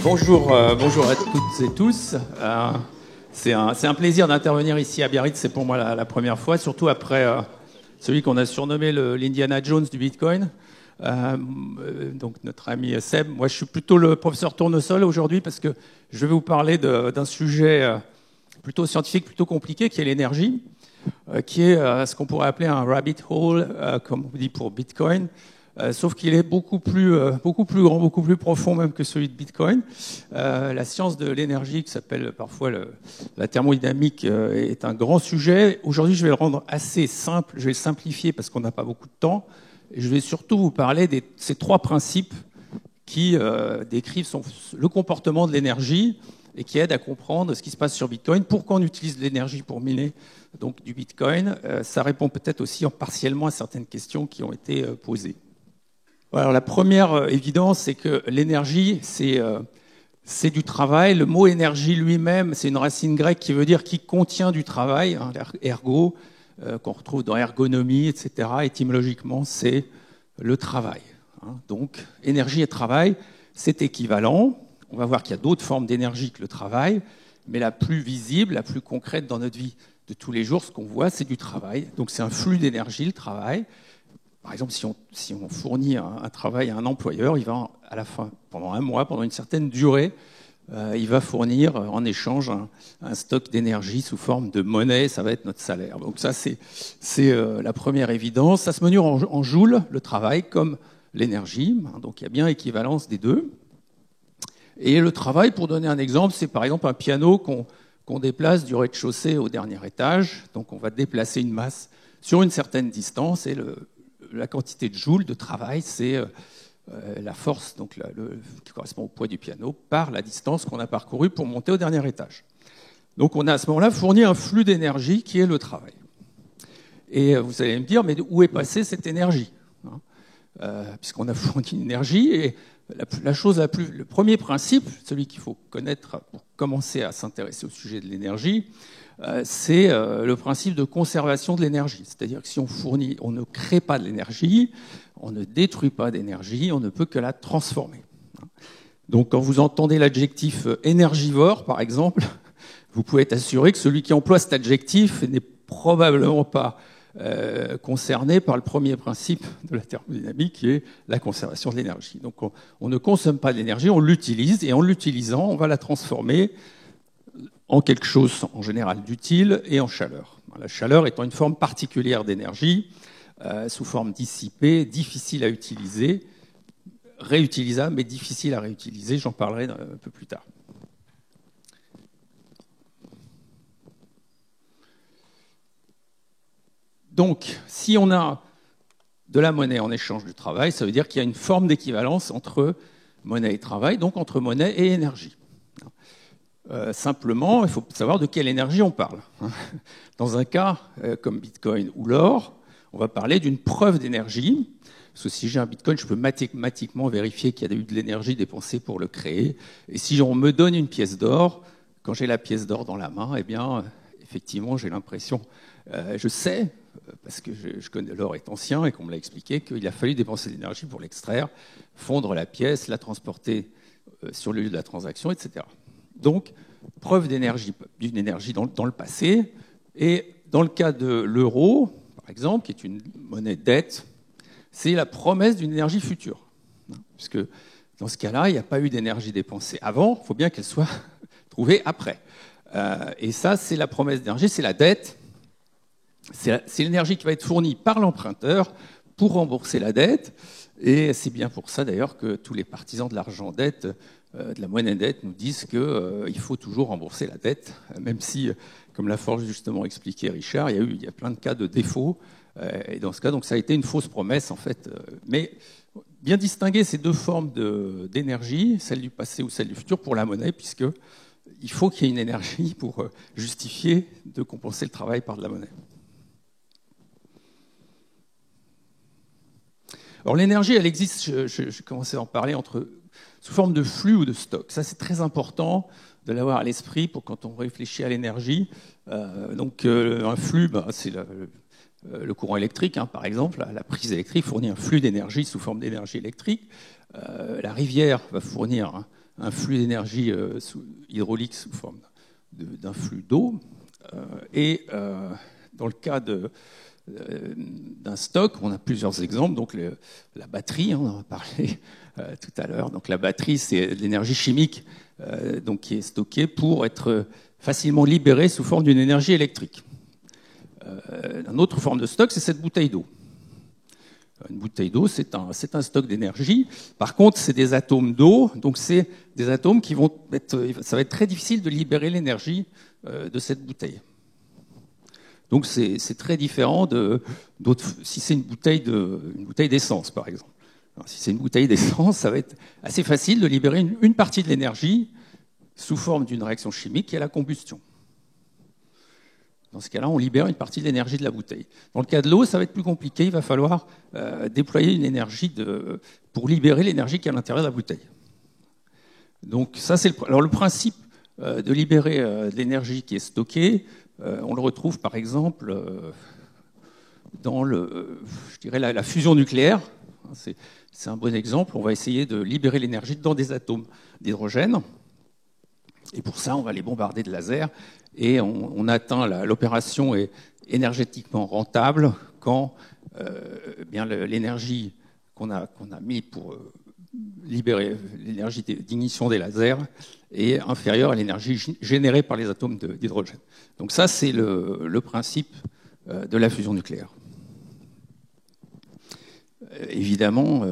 Bonjour à toutes et tous. C'est un plaisir d'intervenir ici à Biarritz. C'est pour moi la première fois, surtout après celui qu'on a surnommé l'Indiana Jones du Bitcoin. Donc notre ami Seb. Moi, je suis plutôt le professeur Tournesol aujourd'hui parce que je vais vous parler d'un sujet plutôt scientifique, plutôt compliqué, qui est l'énergie, qui est ce qu'on pourrait appeler un rabbit hole, comme on dit pour Bitcoin. Sauf qu'il est beaucoup plus grand, beaucoup plus profond même que celui de Bitcoin. La science de l'énergie, qui s'appelle parfois la thermodynamique, est un grand sujet. Aujourd'hui, je vais le rendre assez simple, je vais le simplifier parce qu'on n'a pas beaucoup de temps. Et je vais surtout vous parler de ces trois principes qui décrivent le comportement de l'énergie et qui aident à comprendre ce qui se passe sur Bitcoin. Pourquoi on utilise l'énergie pour miner donc, du Bitcoin? Ça répond peut-être aussi partiellement à certaines questions qui ont été posées. Alors, la première évidence, c'est que l'énergie, c'est du travail. Le mot énergie lui-même, c'est une racine grecque qui veut dire qui contient du travail, hein, ergo, qu'on retrouve dans ergonomie, etc. Étymologiquement, c'est le travail. Hein. Donc, énergie et travail, c'est équivalent. On va voir qu'il y a d'autres formes d'énergie que le travail, mais la plus visible, la plus concrète dans notre vie de tous les jours, ce qu'on voit, c'est du travail. Donc, c'est un flux d'énergie, le travail. Par exemple, si on fournit un travail à un employeur, il va à la fin, pendant un mois, pendant une certaine durée, il va fournir en échange un stock d'énergie sous forme de monnaie, ça va être notre salaire. Donc ça, c'est la première évidence. Ça se mesure en joules, le travail, comme l'énergie. Donc il y a bien équivalence des deux. Et le travail, pour donner un exemple, c'est par exemple un piano qu'on déplace du rez-de-chaussée au dernier étage. Donc on va déplacer une masse sur une certaine distance et la quantité de joules de travail, c'est la force donc qui correspond au poids du piano par la distance qu'on a parcourue pour monter au dernier étage. Donc on a à ce moment-là fourni un flux d'énergie qui est le travail. Et vous allez me dire, mais où est passée cette énergie, hein, puisqu'on a fourni une énergie. Et le premier principe, celui qu'il faut connaître pour commencer à s'intéresser au sujet de l'énergie, c'est le principe de conservation de l'énergie. C'est-à-dire que si on fournit, on ne crée pas de l'énergie, on ne détruit pas d'énergie, on ne peut que la transformer. Donc quand vous entendez l'adjectif énergivore, par exemple, vous pouvez être assuré que celui qui emploie cet adjectif n'est probablement pas concerné par le premier principe de la thermodynamique, qui est la conservation de l'énergie. Donc on ne consomme pas de l'énergie, on l'utilise, et en l'utilisant, on va la transformer en quelque chose en général d'utile et en chaleur. La chaleur étant une forme particulière d'énergie, sous forme dissipée, difficile à utiliser, réutilisable mais difficile à réutiliser, j'en parlerai un peu plus tard. Donc, si on a de la monnaie en échange du travail, ça veut dire qu'il y a une forme d'équivalence entre monnaie et travail, donc entre monnaie et énergie. Simplement, il faut savoir de quelle énergie on parle. Dans un cas comme Bitcoin ou l'or, on va parler d'une preuve d'énergie. Parce que si j'ai un Bitcoin, je peux mathématiquement vérifier qu'il y a eu de l'énergie dépensée pour le créer. Et si on me donne une pièce d'or, quand j'ai la pièce d'or dans la main, eh bien, effectivement, j'ai l'impression, je sais, parce que je connais l'or est ancien et qu'on me l'a expliqué, qu'il a fallu dépenser de l'énergie pour l'extraire, fondre la pièce, la transporter sur le lieu de la transaction, etc. Donc, preuve d'énergie, d'une énergie dans le passé. Et dans le cas de l'euro, par exemple, qui est une monnaie de dette, c'est la promesse d'une énergie future. Puisque dans ce cas-là, il n'y a pas eu d'énergie dépensée avant, il faut bien qu'elle soit trouvée après. Et ça, c'est la promesse d'énergie, c'est la dette. C'est l'énergie qui va être fournie par l'emprunteur pour rembourser la dette. Et c'est bien pour ça, d'ailleurs, que tous les partisans de l'argent dette, de la monnaie dette, nous disent qu'il faut toujours rembourser la dette, même si, comme l'a fort justement expliqué Richard, il y a plein de cas de défaut. Et dans ce cas, donc, ça a été une fausse promesse, en fait. Mais bien distinguer ces deux formes d'énergie, celle du passé ou celle du futur, pour la monnaie, puisqu'il faut qu'il y ait une énergie pour justifier de compenser le travail par de la monnaie. Alors l'énergie, elle existe, je commençais à en parler, sous forme de flux ou de stock. Ça, c'est très important de l'avoir à l'esprit pour quand on réfléchit à l'énergie. Un flux, c'est le courant électrique, hein, par exemple. La prise électrique fournit un flux d'énergie sous forme d'énergie électrique. La rivière va fournir un flux d'énergie hydraulique sous forme d'un flux d'eau. Et dans le cas d'un stock, on a plusieurs exemples. Donc la batterie, on en a parlé tout à l'heure. Donc la batterie, c'est de l'énergie chimique donc qui est stockée pour être facilement libérée sous forme d'une énergie électrique. Une autre forme de stock, c'est cette bouteille d'eau. Une bouteille d'eau, c'est un stock d'énergie. Par contre, c'est des atomes d'eau, donc c'est des atomes qui vont ça va être très difficile de libérer l'énergie de cette bouteille. Donc c'est très différent d'autres. Si c'est une bouteille d'essence, par exemple. Alors, si c'est une bouteille d'essence, ça va être assez facile de libérer une partie de l'énergie sous forme d'une réaction chimique qui est la combustion. Dans ce cas-là, on libère une partie de l'énergie de la bouteille. Dans le cas de l'eau, ça va être plus compliqué. Il va falloir déployer une énergie pour libérer l'énergie qui est à l'intérieur de la bouteille. Donc ça, c'est le principe de libérer de l'énergie qui est stockée. On le retrouve par exemple dans la fusion nucléaire. C'est un bon exemple. On va essayer de libérer l'énergie dans des atomes d'hydrogène. Et pour ça, on va les bombarder de lasers. Et on atteint l'opération est énergétiquement rentable quand l'énergie qu'on a mis pour libérer l'énergie d'ignition des lasers est inférieure à l'énergie générée par les atomes d'hydrogène. Donc ça, c'est le principe de la fusion nucléaire. Évidemment,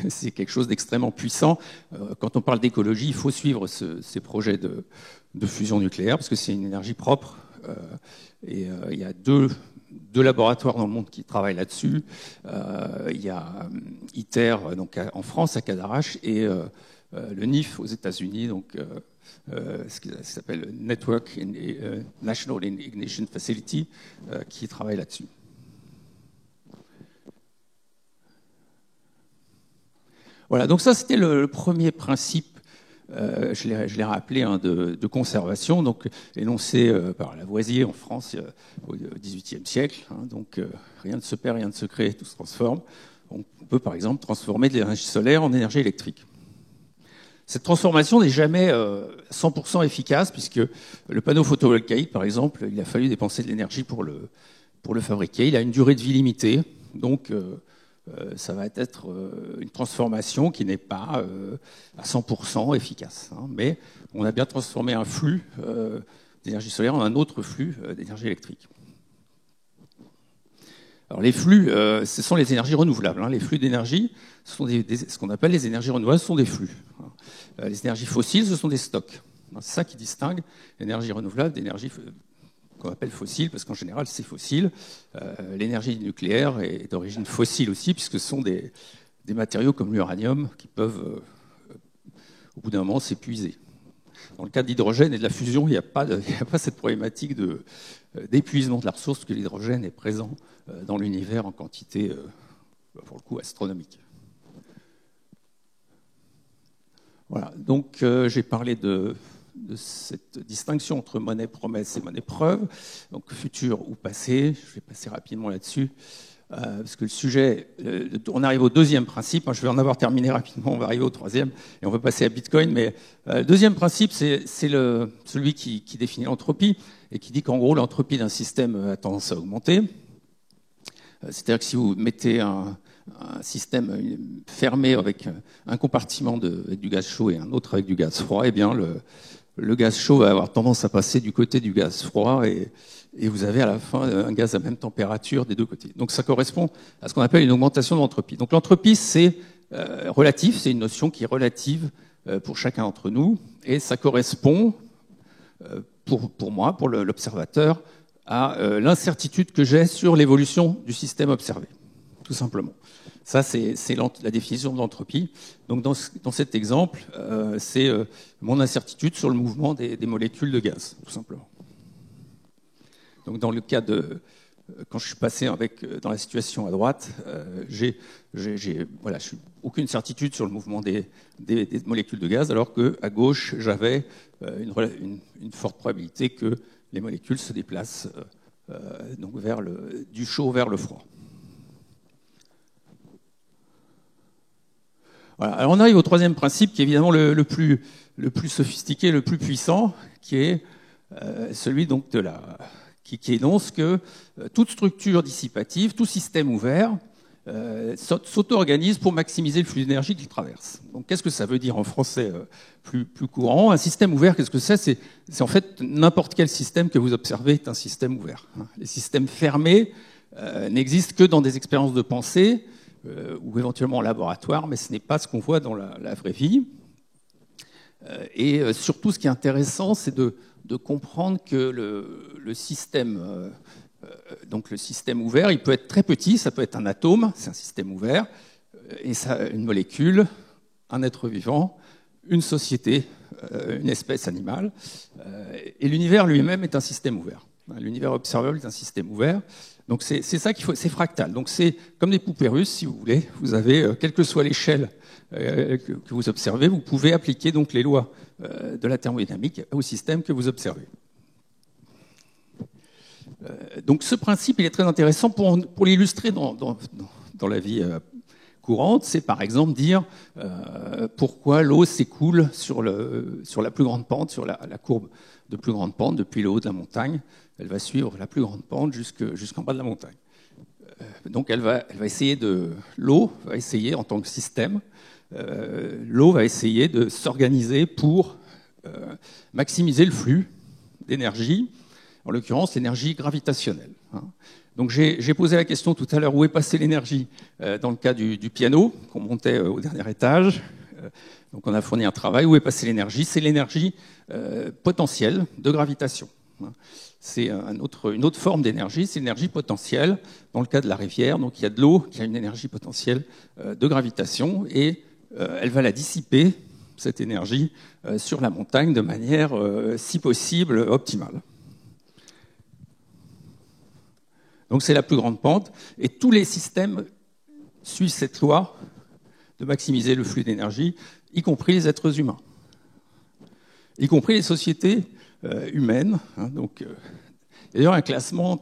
c'est quelque chose d'extrêmement puissant. Quand on parle d'écologie, il faut suivre ces projets de fusion nucléaire parce que c'est une énergie propre. Et il y a deux laboratoires dans le monde qui travaillent là-dessus. Il y a ITER donc en France, à Cadarache, et le NIF aux États-Unis, donc ce qui s'appelle National Ignition Facility, qui travaille là-dessus. Voilà, donc ça c'était le premier principe, je l'ai rappelé, de conservation, donc énoncé par Lavoisier en France au XVIIIe siècle. Donc rien ne se perd, rien ne se crée, tout se transforme. On peut par exemple transformer de l'énergie solaire en énergie électrique. Cette transformation n'est jamais 100% efficace puisque le panneau photovoltaïque, par exemple, il a fallu dépenser de l'énergie pour le fabriquer. Il a une durée de vie limitée, donc ça va être une transformation qui n'est pas à 100% efficace. Mais on a bien transformé un flux d'énergie solaire en un autre flux d'énergie électrique. Alors les flux, ce sont les énergies renouvelables. Les flux d'énergie, ce qu'on appelle les énergies renouvelables, ce sont des flux. Les énergies fossiles, ce sont des stocks. C'est ça qui distingue l'énergie renouvelable d'énergie qu'on appelle fossile, parce qu'en général, c'est fossile. L'énergie nucléaire est d'origine fossile aussi, puisque ce sont des matériaux comme l'uranium qui peuvent, au bout d'un moment, s'épuiser. Dans le cas de l'hydrogène et de la fusion, il n'y a pas cette problématique d'épuisement de la ressource, parce que l'hydrogène est présent dans l'univers en quantité, pour le coup, astronomique. Voilà, donc j'ai parlé de cette distinction entre monnaie promesse et monnaie preuve, donc futur ou passé. Je vais passer rapidement là-dessus, parce que le sujet, on arrive au deuxième principe. Je vais en avoir terminé rapidement, on va arriver au troisième, et on va passer à Bitcoin. Mais le deuxième principe, c'est celui qui définit l'entropie, et qui dit qu'en gros, l'entropie d'un système a tendance à augmenter. C'est-à-dire que si vous mettez un système fermé avec un compartiment avec du gaz chaud et un autre avec du gaz froid, eh bien le gaz chaud va avoir tendance à passer du côté du gaz froid et vous avez à la fin un gaz à même température des deux côtés. Donc ça correspond à ce qu'on appelle une augmentation de l'entropie. Donc l'entropie, c'est relatif, c'est une notion qui est relative pour chacun d'entre nous, et ça correspond, pour moi, pour l'observateur, à l'incertitude que j'ai sur l'évolution du système observé, tout simplement. Ça, c'est la définition de l'entropie. Donc, dans cet exemple, c'est mon incertitude sur le mouvement des molécules de gaz, tout simplement. Donc, dans le cas quand je suis passé dans la situation à droite, j'ai aucune certitude sur le mouvement des molécules de gaz, alors qu'à gauche, j'avais une forte probabilité que les molécules se déplacent donc du chaud vers le froid. Voilà. Alors on arrive au troisième principe, qui est évidemment le plus sophistiqué, le plus puissant, qui est celui donc qui énonce que toute structure dissipative, tout système ouvert s'auto-organise pour maximiser le flux d'énergie qu'il traverse. Donc qu'est-ce que ça veut dire en français plus courant? Un système ouvert, qu'est-ce que c'est? C'est en fait n'importe quel système que vous observez est un système ouvert. Les systèmes fermés n'existent que dans des expériences de pensée ou éventuellement en laboratoire, mais ce n'est pas ce qu'on voit dans la vraie vie. Et surtout, ce qui est intéressant, c'est de comprendre que le système, donc le système ouvert, il peut être très petit, ça peut être un atome, c'est un système ouvert, et ça, une molécule, un être vivant, une société, une espèce animale, et l'univers lui-même est un système ouvert. L'univers observable est un système ouvert. Donc c'est ça qu'il faut, c'est fractal. Donc c'est comme des poupées russes, si vous voulez. Vous avez, quelle que soit l'échelle que vous observez, vous pouvez appliquer donc les lois de la thermodynamique au système que vous observez. Donc ce principe, il est très intéressant pour l'illustrer dans la vie courante. C'est par exemple dire pourquoi l'eau s'écoule sur la plus grande pente, sur la courbe de plus grande pente depuis le haut de la montagne. Elle va suivre la plus grande pente jusqu'en bas de la montagne. Donc l'eau va essayer en tant que système, l'eau va essayer de s'organiser pour maximiser le flux d'énergie, en l'occurrence l'énergie gravitationnelle. Donc j'ai posé la question tout à l'heure, où est passée l'énergie dans le cas du piano, qu'on montait au dernier étage. Donc on a fourni un travail, où est passée l'énergie? C'est l'énergie potentielle de gravitation. C'est une autre forme d'énergie, c'est l'énergie potentielle. Dans le cas de la rivière, donc il y a de l'eau qui a une énergie potentielle de gravitation et elle va la dissiper, cette énergie, sur la montagne de manière, si possible, optimale. Donc c'est la plus grande pente et tous les systèmes suivent cette loi de maximiser le flux d'énergie, y compris les êtres humains, y compris les sociétés humaines. Donc, d'ailleurs, un classement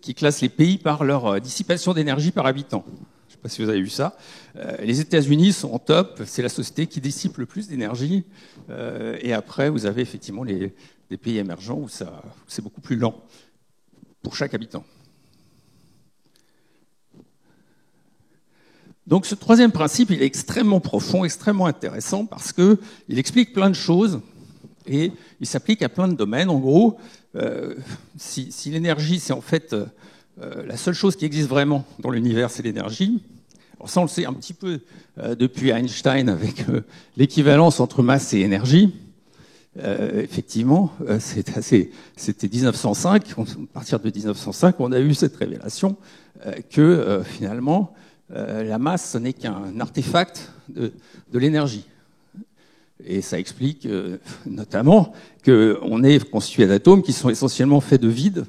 qui classe les pays par leur dissipation d'énergie par habitant. Je ne sais pas si vous avez vu ça. Les États-Unis sont en top. C'est la société qui dissipe le plus d'énergie. Et après, vous avez effectivement des pays émergents où c'est beaucoup plus lent pour chaque habitant. Donc, ce troisième principe, il est extrêmement profond, extrêmement intéressant parce qu'il explique plein de choses. Et il s'applique à plein de domaines. En gros, si l'énergie, c'est en fait la seule chose qui existe vraiment dans l'univers, c'est l'énergie. Alors ça, on le sait un petit peu depuis Einstein avec l'équivalence entre masse et énergie. Effectivement, c'était 1905. À partir de 1905, on a eu cette révélation que finalement, la masse, ce n'est qu'un artefact de l'énergie. Et ça explique notamment qu'on est constitué d'atomes qui sont essentiellement faits de vide.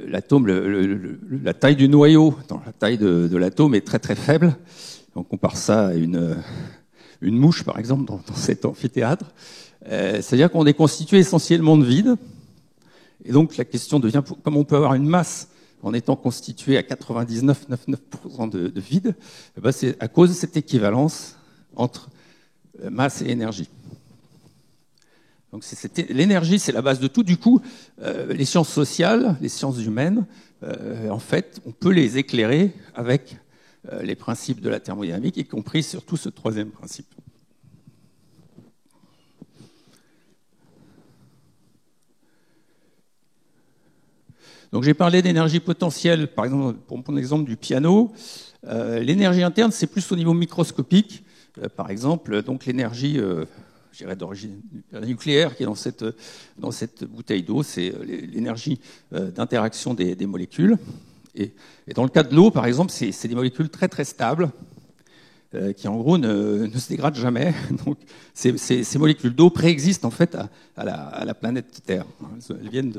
L'atome, la taille du noyau dans la taille de l'atome est très très faible. On compare ça à une mouche, par exemple, dans cet amphithéâtre. C'est-à-dire qu'on est constitué essentiellement de vide. Et donc la question devient, comment on peut avoir une masse en étant constitué à 99,99% de vide? C'est à cause de cette équivalence entre masse et énergie. Donc l'énergie, c'est la base de tout. Du coup, les sciences sociales, les sciences humaines, en fait, on peut les éclairer avec les principes de la thermodynamique, y compris surtout ce troisième principe. Donc j'ai parlé d'énergie potentielle, par exemple, pour prendre l'exemple du piano. L'énergie interne, c'est plus au niveau microscopique. Par exemple, donc l'énergie d'origine nucléaire qui est dans cette bouteille d'eau, c'est l'énergie d'interaction des molécules. Et dans le cas de l'eau, par exemple, c'est des molécules très très stables qui en gros ne se dégradent jamais. Donc ces molécules d'eau préexistent en fait à la planète Terre. Elles viennent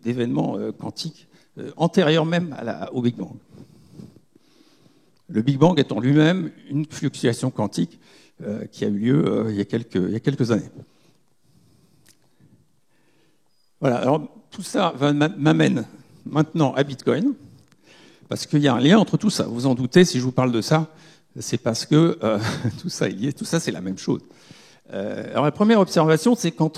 d'événements quantiques antérieurs même au Big Bang. Le Big Bang étant lui-même une fluctuation quantique qui a eu lieu il y a quelques années. Voilà, alors tout ça m'amène maintenant à Bitcoin. parce qu'il y a un lien entre tout ça. Vous en doutez, si je vous parle de ça, c'est parce que tout ça est lié, tout ça c'est la même chose. Alors la première observation, c'est quand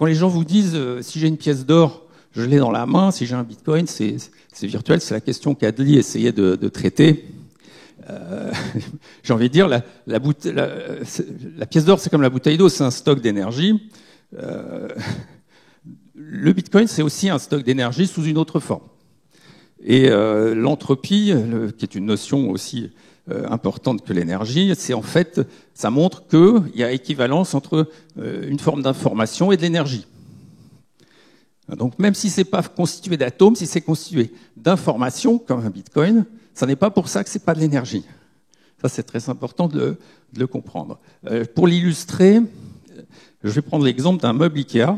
les gens vous disent si j'ai une pièce d'or, je l'ai dans la main, si j'ai un bitcoin, c'est virtuel, c'est la question qu'Adli essayait de traiter. J'ai envie de dire, la pièce d'or, c'est comme la bouteille d'eau, c'est un stock d'énergie. Le bitcoin, c'est aussi un stock d'énergie sous une autre forme. Et l'entropie, qui est une notion aussi importante que l'énergie, c'est en fait, ça montre qu'il y a équivalence entre une forme d'information et de l'énergie. Donc même si c'est pas constitué d'atomes, si c'est constitué d'informations, comme un bitcoin, ça n'est pas pour ça que c'est pas de l'énergie. Ça, c'est très important de le comprendre. Pour l'illustrer, je vais prendre l'exemple d'un meuble Ikea.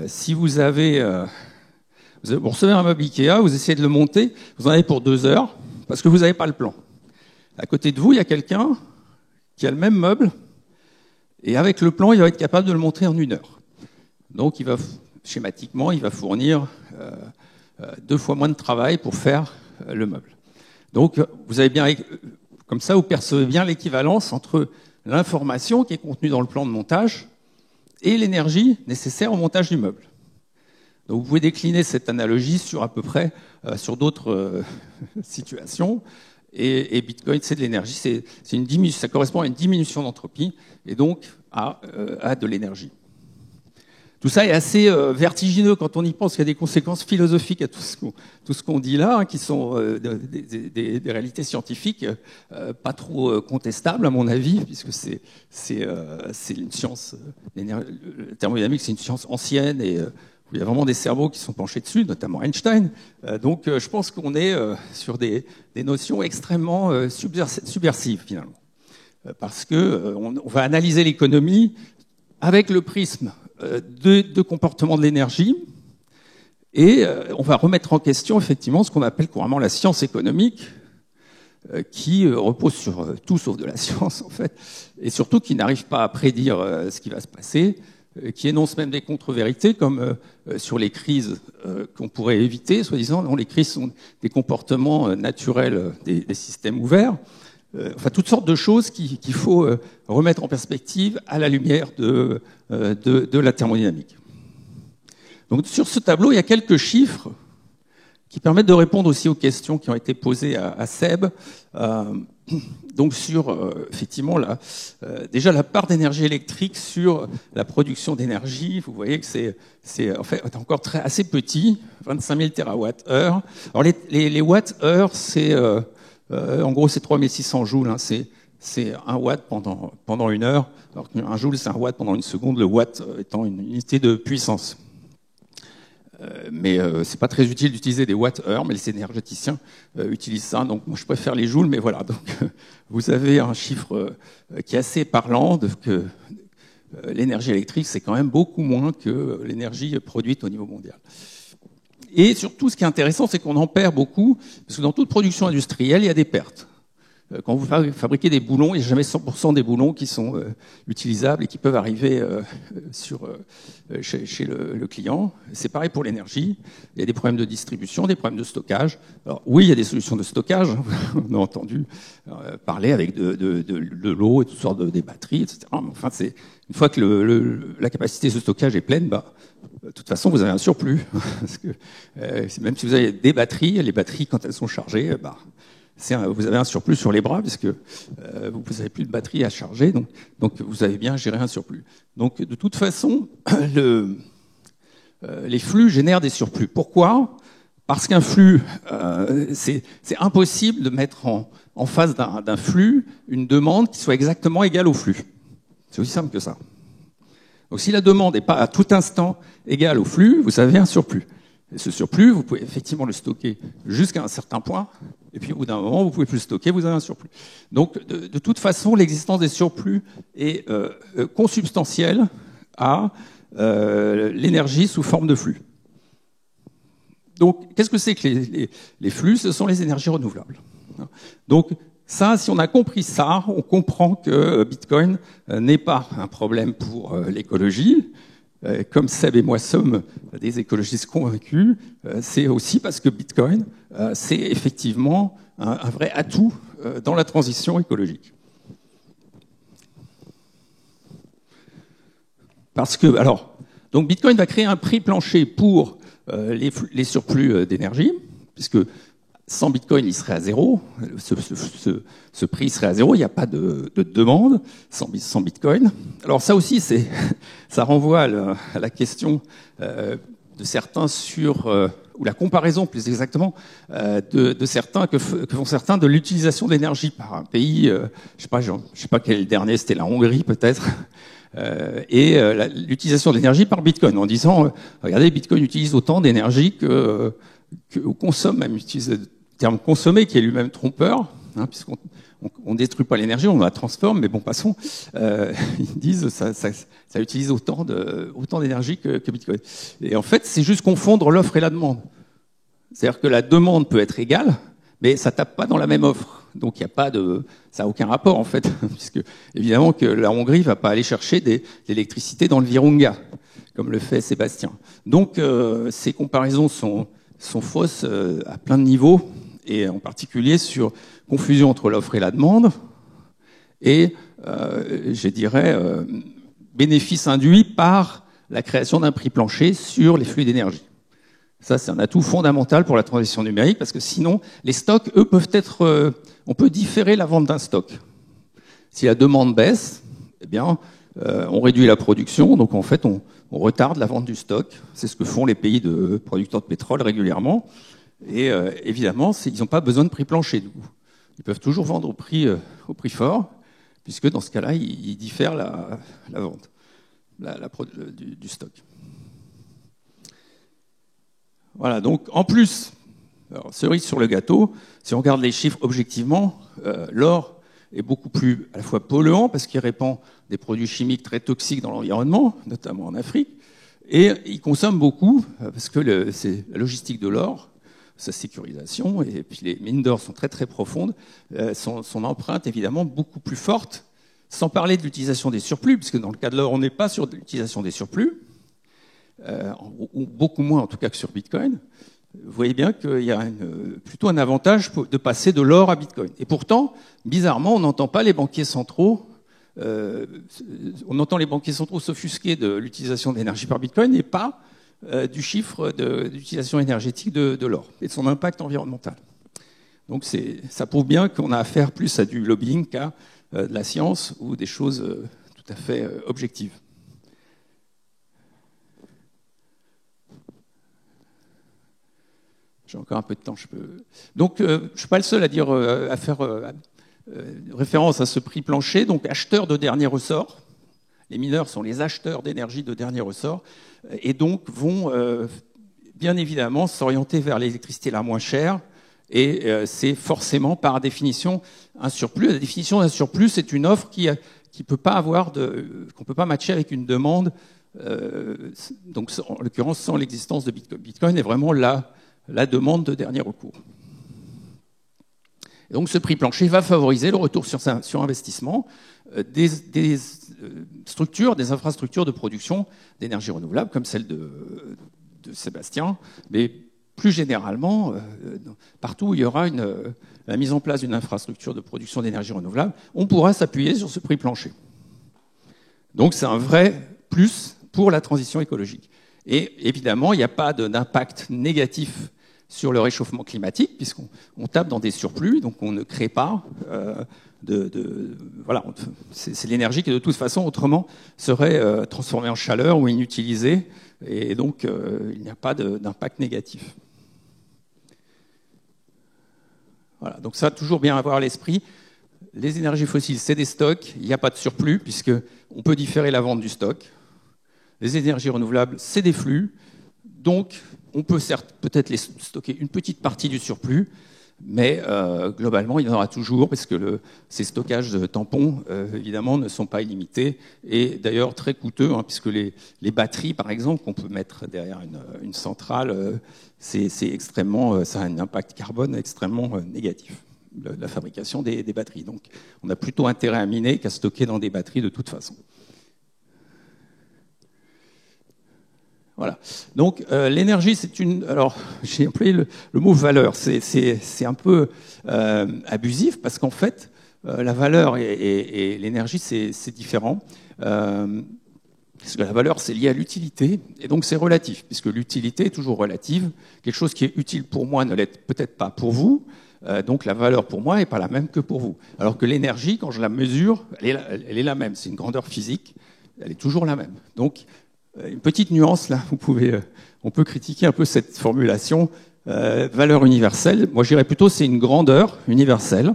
Si vous recevez un meuble Ikea, vous essayez de le monter, vous en avez pour 2 heures, parce que vous n'avez pas le plan. À côté de vous, il y a quelqu'un qui a le même meuble, et avec le plan, il va être capable de le monter en 1 heure. Donc, schématiquement, il va fournir 2 fois moins de travail pour faire le meuble. Donc, vous avez bien, comme ça, vous percevez bien l'équivalence entre l'information qui est contenue dans le plan de montage et l'énergie nécessaire au montage du meuble. Donc, vous pouvez décliner cette analogie sur à peu près sur d'autres situations. Et Bitcoin, c'est de l'énergie, c'est une diminution, ça correspond à une diminution d'entropie et donc à de l'énergie. Tout ça est assez vertigineux quand on y pense. Il y a des conséquences philosophiques à tout ce qu'on dit là, hein, qui sont des réalités scientifiques pas trop contestables à mon avis, puisque c'est une science. La thermodynamique, c'est une science ancienne et il y a vraiment des cerveaux qui sont penchés dessus, notamment Einstein. Donc, je pense qu'on est sur des notions extrêmement subversives finalement, parce que on va analyser l'économie avec le prisme de comportement de l'énergie, et on va remettre en question effectivement ce qu'on appelle couramment la science économique, qui repose sur tout sauf de la science en fait, et surtout qui n'arrive pas à prédire ce qui va se passer, qui énonce même des contre-vérités comme sur les crises qu'on pourrait éviter, soi-disant. Non, les crises sont des comportements naturels des systèmes ouverts. Enfin, toutes sortes de choses qu'il faut remettre en perspective à la lumière de la thermodynamique. Donc, sur ce tableau, il y a quelques chiffres qui permettent de répondre aussi aux questions qui ont été posées à Seb. Donc, sur effectivement déjà la part d'énergie électrique sur la production d'énergie, vous voyez que c'est en fait encore assez petit, 25 000 TWh. Alors, les watts-heure, c'est en gros, c'est 3600 joules. Hein, c'est 1 watt pendant 1 heure. Alors qu'un joule, c'est 1 watt pendant 1 seconde. Le watt étant une unité de puissance. Mais c'est pas très utile d'utiliser des watts-heure, mais les énergéticiens utilisent ça. Donc, moi, je préfère les joules. Mais voilà. Donc, vous avez un chiffre qui est assez parlant que l'énergie électrique, c'est quand même beaucoup moins que l'énergie produite au niveau mondial. Et surtout, ce qui est intéressant, c'est qu'on en perd beaucoup, parce que dans toute production industrielle, il y a des pertes. Quand vous fabriquez des boulons, il n'y a jamais 100% des boulons qui sont utilisables et qui peuvent arriver chez le client. C'est pareil pour l'énergie. Il y a des problèmes de distribution, des problèmes de stockage. Alors oui, il y a des solutions de stockage. On a entendu parler avec de l'eau et toutes sortes des batteries, etc. Mais enfin, c'est une fois que la capacité de stockage est pleine, de toute façon, vous avez un surplus. Parce que même si vous avez des batteries, les batteries, quand elles sont chargées, vous avez un surplus sur les bras, puisque vous n'avez plus de batterie à charger, donc vous avez bien géré un surplus. Donc, de toute façon, les flux génèrent des surplus. Pourquoi ? Parce qu'un flux, c'est impossible de mettre en face d'un flux une demande qui soit exactement égale au flux. C'est aussi simple que ça. Donc si la demande n'est pas à tout instant égale au flux, vous avez un surplus. Et ce surplus, vous pouvez effectivement le stocker jusqu'à un certain point, et puis au bout d'un moment, vous pouvez plus le stocker, vous avez un surplus. Donc de toute façon, l'existence des surplus est consubstantielle à l'énergie sous forme de flux. Donc qu'est-ce que c'est que les flux ? Ce sont les énergies renouvelables. Donc ça, si on a compris ça, on comprend que Bitcoin n'est pas un problème pour l'écologie, comme Seb et moi sommes des écologistes convaincus, c'est aussi parce que Bitcoin, c'est effectivement un vrai atout dans la transition écologique. Parce que, alors, donc Bitcoin va créer un prix plancher pour les surplus d'énergie, puisque sans Bitcoin, il serait à zéro. Ce prix serait à zéro. Il n'y a pas de demande sans Bitcoin. Alors ça aussi, ça renvoie à la question de certains sur, ou la comparaison plus exactement, de certains que font certains de l'utilisation d'énergie par un pays. Je sais pas quel est le dernier, c'était la Hongrie peut-être. Et l'utilisation d'énergie par Bitcoin, en disant, regardez, Bitcoin utilise autant d'énergie que consomme, même utilise le terme consommer qui est lui-même trompeur, hein, puisqu'on ne détruit pas l'énergie, on la transforme, mais bon, passons. Ils disent ça utilise autant d'énergie que Bitcoin. Et en fait, c'est juste confondre l'offre et la demande. C'est-à-dire que la demande peut être égale, mais ça tape pas dans la même offre. Donc il y a pas ça n'a aucun rapport en fait, puisque évidemment que la Hongrie va pas aller chercher de l'électricité dans le Virunga, comme le fait Sébastien. Donc ces comparaisons sont fausses à plein de niveaux, et en particulier sur confusion entre l'offre et la demande, et je dirais bénéfice induit par la création d'un prix plancher sur les flux d'énergie. Ça, c'est un atout fondamental pour la transition numérique, parce que sinon, les stocks, eux, peuvent être... on peut différer la vente d'un stock. Si la demande baisse, eh bien, on réduit la production, donc en fait, on retarde la vente du stock. C'est ce que font les pays de producteurs de pétrole régulièrement. Et évidemment, ils n'ont pas besoin de prix plancher, du coup. Ils peuvent toujours vendre au prix fort, puisque dans ce cas-là, ils diffèrent la vente du stock. Voilà, donc en plus, alors, cerise sur le gâteau, si on regarde les chiffres objectivement, l'or est beaucoup plus à la fois polluant parce qu'il répand des produits chimiques très toxiques dans l'environnement, notamment en Afrique, et il consomme beaucoup parce que c'est la logistique de l'or, sa sécurisation, et puis les mines d'or sont très très profondes, son empreinte évidemment beaucoup plus forte, sans parler de l'utilisation des surplus, puisque dans le cas de l'or, on n'est pas sur l'utilisation des surplus, ou beaucoup moins en tout cas que sur Bitcoin. Vous voyez bien qu'il y a plutôt un avantage de passer de l'or à Bitcoin. Et pourtant, bizarrement, on n'entend pas les banquiers centraux, on entend les banquiers centraux s'offusquer de l'utilisation d'énergie par Bitcoin et pas du chiffre d'utilisation énergétique de l'or et de son impact environnemental. Donc ça prouve bien qu'on a affaire plus à du lobbying qu'à de la science ou des choses tout à fait objectives. J'ai encore un peu de temps, je peux. Donc, je ne suis pas le seul à faire référence à ce prix plancher. Donc, acheteur de dernier ressort. Les mineurs sont les acheteurs d'énergie de dernier ressort et donc vont bien évidemment s'orienter vers l'électricité la moins chère. Et c'est forcément par définition un surplus. La définition d'un surplus, c'est une offre qui peut pas avoir qu'on peut pas matcher avec une demande. Donc, en l'occurrence, sans l'existence de Bitcoin. Bitcoin est vraiment la demande de dernier recours. Et donc ce prix plancher va favoriser le retour sur investissement des structures, des infrastructures de production d'énergie renouvelable, comme celle de Sébastien, mais plus généralement, partout où il y aura la mise en place d'une infrastructure de production d'énergie renouvelable, on pourra s'appuyer sur ce prix plancher. Donc c'est un vrai plus pour la transition écologique. Et évidemment, il n'y a pas d'impact négatif sur le réchauffement climatique, puisqu'on tape dans des surplus, donc on ne crée pas voilà, c'est l'énergie qui, de toute façon, autrement, serait transformée en chaleur ou inutilisée, et donc il n'y a pas d'impact négatif. Voilà, donc ça, toujours bien avoir à l'esprit. Les énergies fossiles, c'est des stocks, il n'y a pas de surplus, puisqu'on peut différer la vente du stock. Les énergies renouvelables, c'est des flux, donc on peut peut-être les stocker une petite partie du surplus, mais globalement, il y en aura toujours, parce que ces stockages de tampons, évidemment, ne sont pas illimités, et d'ailleurs très coûteux, hein, puisque les batteries, par exemple, qu'on peut mettre derrière une centrale, c'est extrêmement, ça a un impact carbone extrêmement négatif, la fabrication des batteries. Donc on a plutôt intérêt à miner qu'à stocker dans des batteries de toute façon. Voilà. Donc l'énergie, c'est une. Alors j'ai employé le mot valeur. C'est un peu abusif parce qu'en fait, la valeur et l'énergie, c'est différent. Parce que la valeur, c'est lié à l'utilité, et donc c'est relatif, puisque l'utilité est toujours relative. Quelque chose qui est utile pour moi ne l'est peut-être pas pour vous, donc la valeur pour moi n'est pas la même que pour vous. Alors que l'énergie, quand je la mesure, elle est la même. C'est une grandeur physique, elle est toujours la même. Donc, une petite nuance, là, on peut critiquer un peu cette formulation, valeur universelle. Moi, je dirais plutôt c'est une grandeur universelle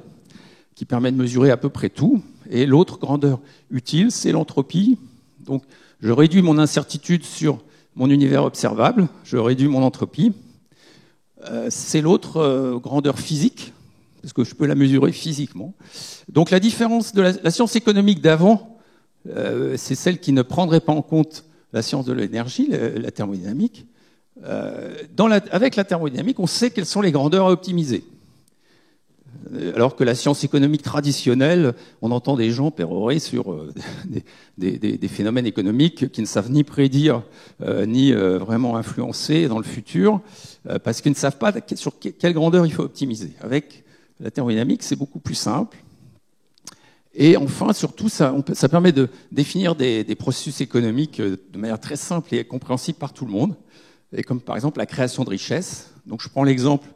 qui permet de mesurer à peu près tout, et l'autre grandeur utile, c'est l'entropie. Donc, je réduis mon incertitude sur mon univers observable, je réduis mon entropie. C'est l'autre grandeur physique, parce que je peux la mesurer physiquement. Donc la différence de la science économique d'avant, c'est celle qui ne prendrait pas en compte la science de l'énergie, la thermodynamique. Avec la thermodynamique, on sait quelles sont les grandeurs à optimiser. Alors que la science économique traditionnelle, on entend des gens pérorer sur des phénomènes économiques qui ne savent ni prédire, ni vraiment influencer dans le futur, parce qu'ils ne savent pas sur quelle grandeur il faut optimiser. Avec la thermodynamique, c'est beaucoup plus simple. Et enfin, surtout, ça permet de définir des processus économiques de manière très simple et compréhensible par tout le monde, et comme par exemple la création de richesses. Donc je prends l'exemple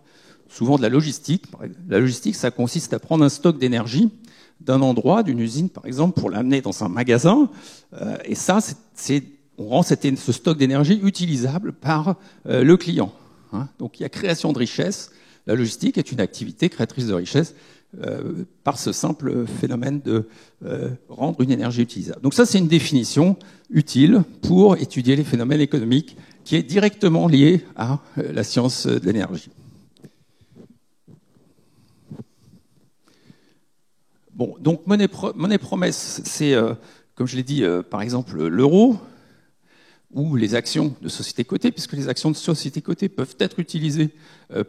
souvent de la logistique. La logistique, ça consiste à prendre un stock d'énergie d'un endroit, d'une usine par exemple, pour l'amener dans un magasin. Et ça, on rend ce stock d'énergie utilisable par le client. Donc il y a création de richesse. La logistique est une activité créatrice de richesse par ce simple phénomène de rendre une énergie utilisable. Donc ça, c'est une définition utile pour étudier les phénomènes économiques qui est directement liée à la science de l'énergie. Bon, donc monnaie promesse, c'est, comme je l'ai dit, par exemple l'euro ou les actions de sociétés cotées, puisque les actions de sociétés cotées peuvent être utilisées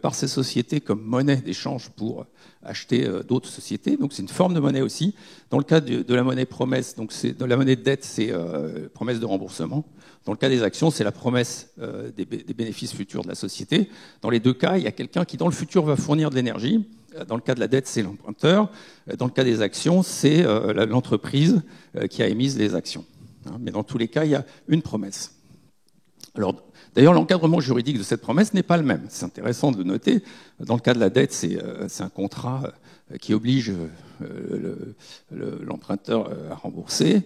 par ces sociétés comme monnaie d'échange pour acheter d'autres sociétés. Donc c'est une forme de monnaie aussi. Dans le cas de la monnaie promesse, donc dans la monnaie de dette, c'est promesse de remboursement. Dans le cas des actions, c'est la promesse des bénéfices futurs de la société. Dans les deux cas, il y a quelqu'un qui, dans le futur, va fournir de l'énergie. Dans le cas de la dette, c'est l'emprunteur. Dans le cas des actions, c'est l'entreprise qui a émis les actions. Mais dans tous les cas, il y a une promesse. Alors, d'ailleurs, l'encadrement juridique de cette promesse n'est pas le même. C'est intéressant de noter. Dans le cas de la dette, c'est un contrat qui oblige l'emprunteur à rembourser.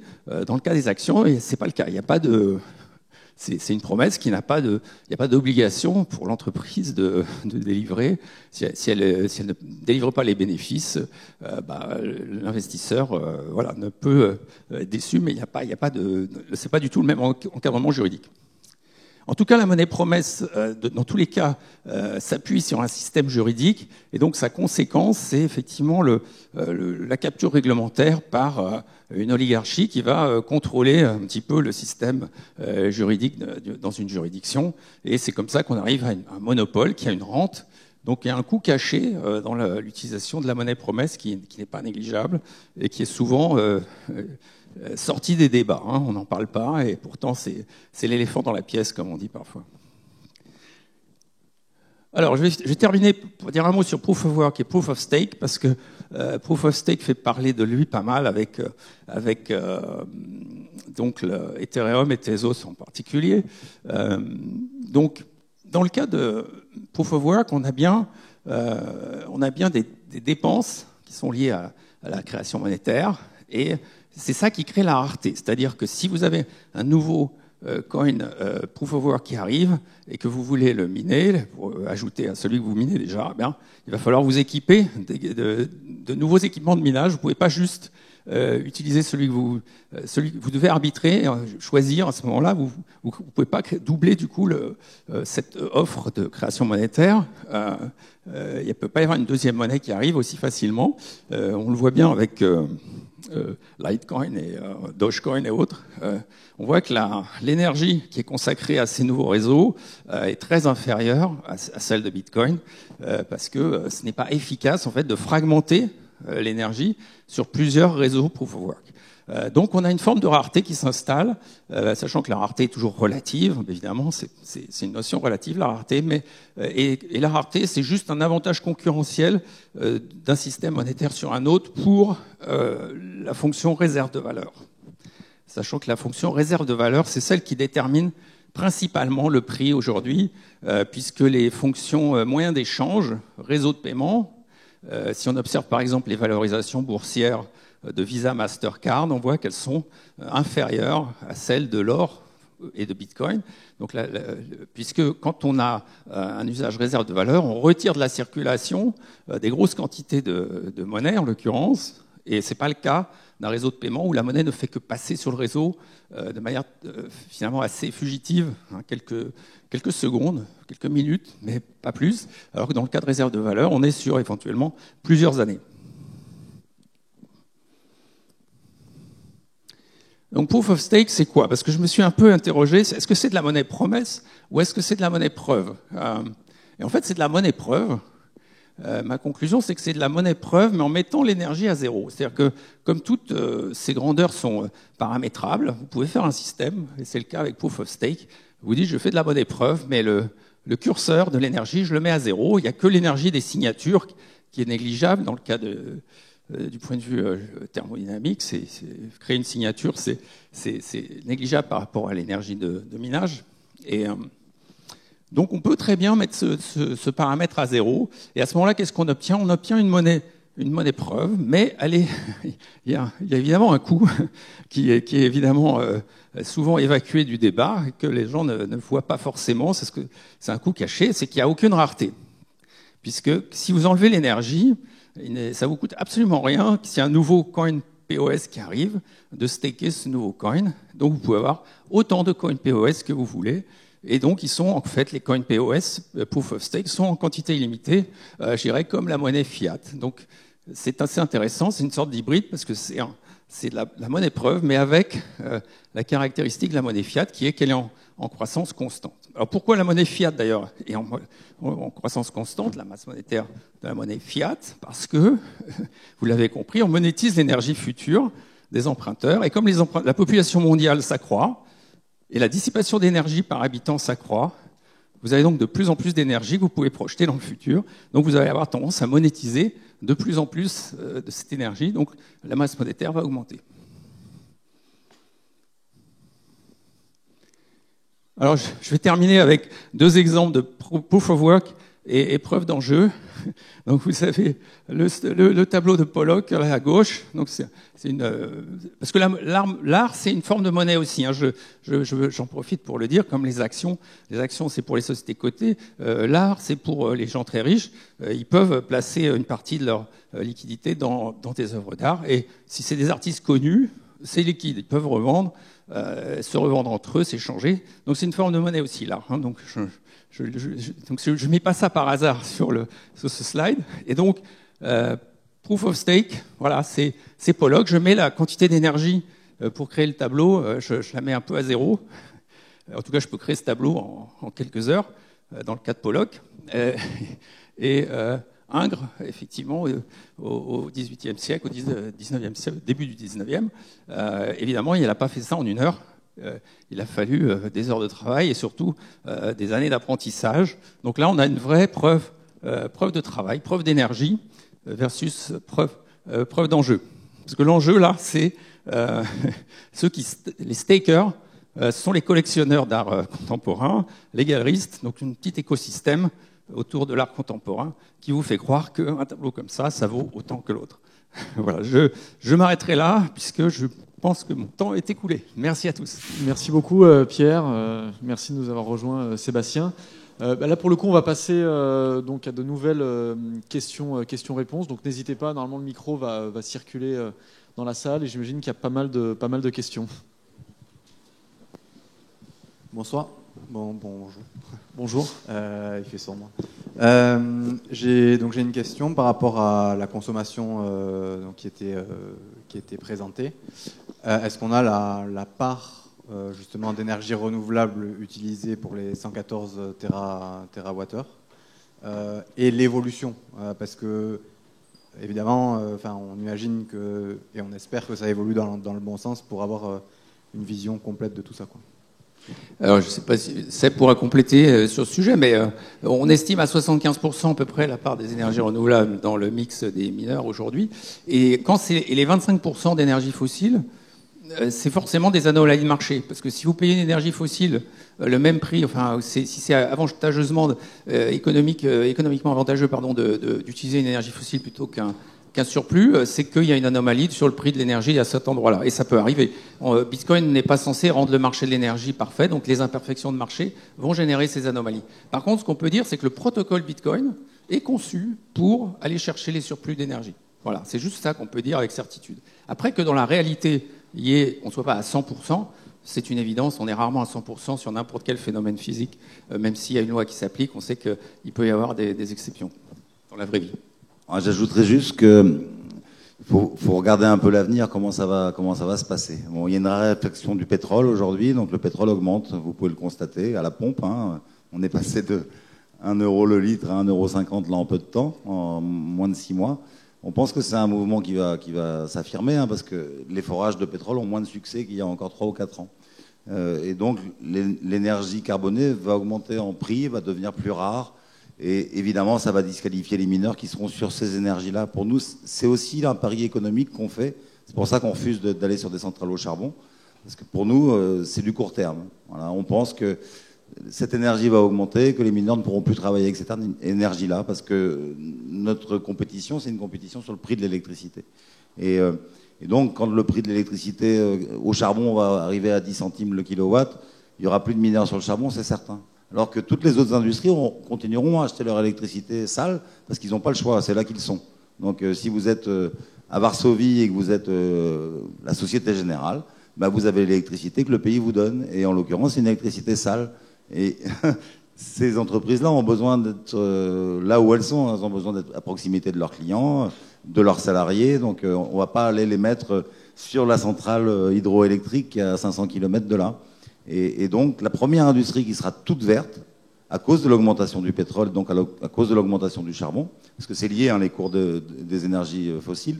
Dans le cas des actions, c'est pas le cas. Il n'y a pas de... C'est une promesse qui n'a pas de, il n'y a pas d'obligation pour l'entreprise de délivrer. Si elle ne délivre pas les bénéfices, l'investisseur, ne peut être déçu, mais c'est pas du tout le même encadrement juridique. En tout cas, la monnaie promesse, dans tous les cas, s'appuie sur un système juridique, et donc sa conséquence, c'est effectivement la capture réglementaire par une oligarchie qui va contrôler un petit peu le système juridique dans une juridiction, et c'est comme ça qu'on arrive à un monopole qui a une rente. Donc il y a un coût caché dans l'utilisation de la monnaie promesse qui n'est pas négligeable et qui est souvent sorti des débats. On n'en parle pas et pourtant c'est l'éléphant dans la pièce, comme on dit parfois. Alors je vais terminer pour dire un mot sur Proof of Work et Proof of Stake, parce que Proof of Stake fait parler de lui pas mal avec donc Ethereum et Tezos en particulier. Donc dans le cas de Proof of Work, on a bien des dépenses qui sont liées à la création monétaire, et c'est ça qui crée la rareté. C'est-à-dire que si vous avez un nouveau coin Proof of Work qui arrive et que vous voulez le miner, pour ajouter à celui que vous minez déjà, il va falloir vous équiper de nouveaux équipements de minage. Vous ne pouvez pas juste utiliser celui que vous devez arbitrer, choisir à ce moment-là. Vous ne pouvez pas doubler du coup cette offre de création monétaire. Il ne peut pas y avoir une deuxième monnaie qui arrive aussi facilement. On le voit bien avec Litecoin et Dogecoin et autres. On voit que l'énergie qui est consacrée à ces nouveaux réseaux est très inférieure à celle de Bitcoin, parce que ce n'est pas efficace en fait de fragmenter l'énergie sur plusieurs réseaux Proof of Work. Donc on a une forme de rareté qui s'installe, sachant que la rareté est toujours relative, évidemment, c'est une notion relative, la rareté, et la rareté, c'est juste un avantage concurrentiel d'un système monétaire sur un autre pour la fonction réserve de valeur. Sachant que la fonction réserve de valeur, c'est celle qui détermine principalement le prix aujourd'hui, puisque les fonctions moyens d'échange, réseau de paiement, si on observe par exemple les valorisations boursières de Visa, Mastercard, on voit qu'elles sont inférieures à celles de l'or et de Bitcoin. Donc, puisque quand on a un usage réserve de valeur, on retire de la circulation des grosses quantités de monnaie, en l'occurrence, et ce n'est pas le cas d'un réseau de paiement où la monnaie ne fait que passer sur le réseau de manière finalement assez fugitive, hein, quelques secondes, quelques minutes, mais pas plus, alors que dans le cas de réserve de valeur, on est sur éventuellement plusieurs années. Donc Proof of Stake, c'est quoi? Parce que je me suis un peu interrogé, est-ce que c'est de la monnaie promesse ou est-ce que c'est de la monnaie preuve? Et en fait, c'est de la monnaie preuve. Ma conclusion, c'est que c'est de la monnaie preuve, mais en mettant l'énergie à zéro. C'est-à-dire que, comme toutes ces grandeurs sont paramétrables, vous pouvez faire un système, et c'est le cas avec Proof of Stake. Vous dites, je fais de la monnaie preuve, mais le curseur de l'énergie, je le mets à zéro. Il n'y a que l'énergie des signatures qui est négligeable dans le cas du point de vue thermodynamique. Créer une signature, c'est négligeable par rapport à l'énergie de minage. Et donc on peut très bien mettre ce paramètre à zéro. Et à ce moment-là, qu'est-ce qu'on obtient? On obtient une monnaie preuve, mais il y a évidemment un coût qui est évidemment souvent évacué du débat, et que les gens ne voient pas forcément. C'est un coût caché, c'est qu'il n'y a aucune rareté. Puisque si vous enlevez l'énergie, ça vous coûte absolument rien s'il y a un nouveau coin POS qui arrive, de staker ce nouveau coin. Donc vous pouvez avoir autant de coins POS que vous voulez. Et donc, ils sont en fait, les coins POS, Proof of Stake, sont en quantité illimitée, je dirais, comme la monnaie fiat. Donc, c'est assez intéressant, c'est une sorte d'hybride parce que c'est de la monnaie preuve, mais avec la caractéristique de la monnaie fiat qui est qu'elle est en croissance constante. Alors, pourquoi la monnaie fiat d'ailleurs est en croissance constante, la masse monétaire de la monnaie fiat? Parce que, vous l'avez compris, on monétise l'énergie future des emprunteurs, et comme la population mondiale s'accroît, et la dissipation d'énergie par habitant s'accroît, vous avez donc de plus en plus d'énergie que vous pouvez projeter dans le futur. Donc vous allez avoir tendance à monétiser de plus en plus de cette énergie. Donc la masse monétaire va augmenter. Alors je vais terminer avec deux exemples de proof of work et preuve d'enjeu. Donc vous savez, le tableau de Pollock là, à gauche, donc parce que l'art c'est une forme de monnaie aussi, hein. J'en profite pour le dire, comme les actions c'est pour les sociétés cotées, l'art c'est pour les gens très riches, ils peuvent placer une partie de leur liquidité dans des œuvres d'art, et si c'est des artistes connus, c'est liquide, ils peuvent se revendre entre eux, s'échanger, donc c'est une forme de monnaie aussi l'art, hein. Donc je ne mets pas ça par hasard sur ce slide. Et donc, Proof of Stake, voilà, c'est Pollock. Je mets la quantité d'énergie pour créer le tableau, je la mets un peu à zéro. En tout cas, je peux créer ce tableau en quelques heures, dans le cas de Pollock. Ingres, effectivement, au XVIIIe siècle, au XIXe siècle, début du XIXe, évidemment, il n'a pas fait ça en une heure. Il a fallu des heures de travail et surtout des années d'apprentissage. Donc là, on a une vraie preuve de travail, preuve d'énergie versus preuve d'enjeu. Parce que l'enjeu, là, c'est les stakers, ce sont les collectionneurs d'art contemporain, les galeristes, donc un petit écosystème autour de l'art contemporain qui vous fait croire qu'un tableau comme ça vaut autant que l'autre. Voilà, je m'arrêterai là puisque je pense que mon temps est écoulé. Merci à tous. Merci beaucoup Pierre, merci de nous avoir rejoint Sébastien. Là pour le coup on va passer donc à de nouvelles questions-réponses, donc n'hésitez pas, normalement le micro va circuler dans la salle et j'imagine qu'il y a pas mal de questions. Bonsoir. Bonjour. Bonjour. Il fait sombre. J'ai une question par rapport à la consommation qui était présentée. Est-ce qu'on a la part justement d'énergie renouvelable utilisée pour les 114 TWh et l'évolution parce que évidemment, on imagine et on espère que ça évolue dans le bon sens pour avoir une vision complète de tout ça, quoi. Alors, je ne sais pas si Seb pourra compléter sur ce sujet, mais on estime à 75% à peu près la part des énergies renouvelables dans le mix des mineurs aujourd'hui. Et quand c'est les 25% d'énergie fossile, c'est forcément des anomalies de marché. Parce que si vous payez une énergie fossile le même prix, si c'est avantageusement économiquement avantageux d'utiliser une énergie fossile plutôt qu'un surplus, c'est qu'il y a une anomalie sur le prix de l'énergie à cet endroit-là. Et ça peut arriver. Bitcoin n'est pas censé rendre le marché de l'énergie parfait, donc les imperfections de marché vont générer ces anomalies. Par contre, ce qu'on peut dire, c'est que le protocole Bitcoin est conçu pour aller chercher les surplus d'énergie. Voilà, c'est juste ça qu'on peut dire avec certitude. Après, que dans la réalité, on ne soit pas à 100%, c'est une évidence, on est rarement à 100% sur n'importe quel phénomène physique, même s'il y a une loi qui s'applique, on sait qu'il peut y avoir des exceptions dans la vraie vie. J'ajouterais juste que faut regarder un peu l'avenir, comment ça va se passer. Bon, il y a une raréfaction du pétrole aujourd'hui, donc le pétrole augmente, vous pouvez le constater, à la pompe. On est passé de 1 euro le litre à 1,50 € là en peu de temps, en moins de 6 mois. On pense que c'est un mouvement qui va s'affirmer, parce que les forages de pétrole ont moins de succès qu'il y a encore 3 ou 4 ans. Et donc l'énergie carbonée va augmenter en prix, va devenir plus rare. Et évidemment, ça va disqualifier les mineurs qui seront sur ces énergies-là. Pour nous, c'est aussi un pari économique qu'on fait. C'est pour ça qu'on refuse d'aller sur des centrales au charbon. Parce que pour nous, c'est du court terme. Voilà, on pense que cette énergie va augmenter, que les mineurs ne pourront plus travailler avec cette énergie-là. Parce que notre compétition, c'est une compétition sur le prix de l'électricité. Et donc, quand le prix de l'électricité au charbon va arriver à 10 centimes le kilowatt, il n'y aura plus de mineurs sur le charbon, c'est certain. Alors que toutes les autres industries continueront à acheter leur électricité sale parce qu'ils n'ont pas le choix, c'est là qu'ils sont. Donc si vous êtes à Varsovie et que vous êtes la Société Générale, vous avez l'électricité que le pays vous donne. Et en l'occurrence, c'est une électricité sale. Et ces entreprises-là ont besoin d'être là où elles sont. Elles ont besoin d'être à proximité de leurs clients, de leurs salariés. Donc on ne va pas aller les mettre sur la centrale hydroélectrique à 500 km de là. Et donc, la première industrie qui sera toute verte, à cause de l'augmentation du pétrole, donc à cause de l'augmentation du charbon, parce que c'est lié, les cours des énergies fossiles,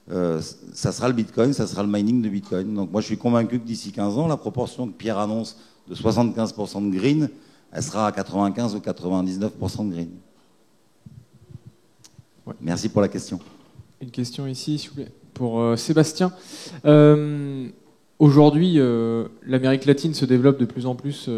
ça sera le Bitcoin, ça sera le mining de Bitcoin. Donc moi, je suis convaincu que d'ici 15 ans, la proportion que Pierre annonce de 75% de green, elle sera à 95 ou 99% de green. Ouais. Merci pour la question. Une question ici, s'il vous plaît, pour Sébastien. Aujourd'hui, l'Amérique latine se développe de plus en plus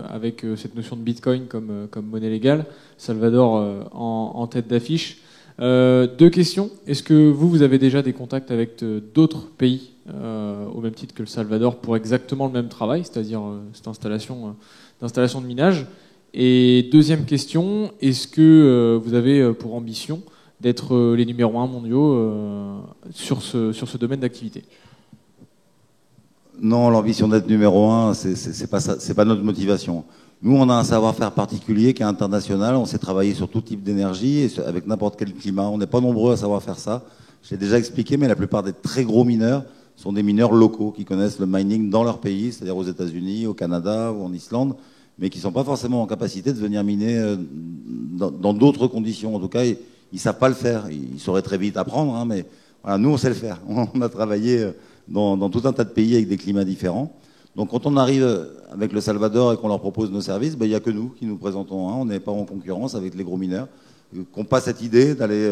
avec cette notion de Bitcoin comme monnaie légale. Salvador en tête d'affiche. 2 questions. Est-ce que vous avez déjà des contacts avec d'autres pays au même titre que le Salvador pour exactement le même travail, c'est-à-dire cette installation de minage? Et deuxième question, est-ce que vous avez pour ambition d'être les numéros 1 mondiaux sur ce domaine d'activité? Non, l'ambition d'être numéro 1, c'est pas notre motivation. Nous, on a un savoir-faire particulier qui est international. On sait travailler sur tout type d'énergie et avec n'importe quel climat. On n'est pas nombreux à savoir faire ça. Je l'ai déjà expliqué, mais la plupart des très gros mineurs sont des mineurs locaux qui connaissent le mining dans leur pays, c'est-à-dire aux États-Unis, au Canada ou en Islande, mais qui ne sont pas forcément en capacité de venir miner dans d'autres conditions. En tout cas, ils ne savent pas le faire. Ils sauraient très vite apprendre, mais voilà, nous, on sait le faire. On a travaillé dans tout un tas de pays avec des climats différents. Donc quand on arrive avec le Salvador et qu'on leur propose nos services, il n'y a que nous qui nous présentons. On n'est pas en concurrence avec les gros mineurs. Qu'on pas cette idée d'aller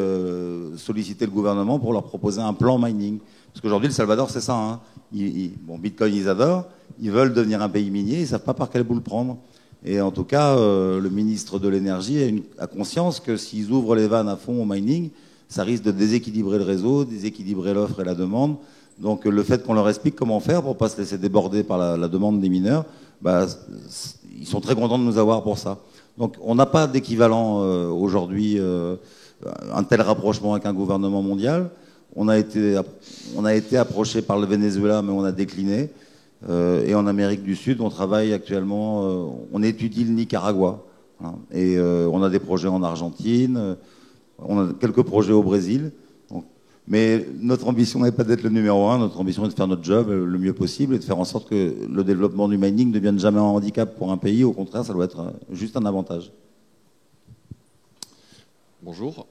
solliciter le gouvernement pour leur proposer un plan mining. Parce qu'aujourd'hui, le Salvador, c'est ça. Bitcoin, ils adorent. Ils veulent devenir un pays minier. Ils ne savent pas par quel bout le prendre. Et en tout cas, le ministre de l'Énergie a conscience que s'ils ouvrent les vannes à fond au mining, ça risque de déséquilibrer le réseau, déséquilibrer l'offre et la demande. Donc le fait qu'on leur explique comment faire pour ne pas se laisser déborder par la demande des mineurs, ils sont très contents de nous avoir pour ça. Donc on n'a pas d'équivalent aujourd'hui, un tel rapprochement avec un gouvernement mondial. On a été approché par le Venezuela, mais on a décliné. Et en Amérique du Sud, on travaille actuellement, on étudie le Nicaragua. Et on a des projets en Argentine, on a quelques projets au Brésil. Mais notre ambition n'est pas d'être le numéro 1, notre ambition est de faire notre job le mieux possible et de faire en sorte que le développement du mining ne devienne jamais un handicap pour un pays. Au contraire, ça doit être juste un avantage. Bonjour.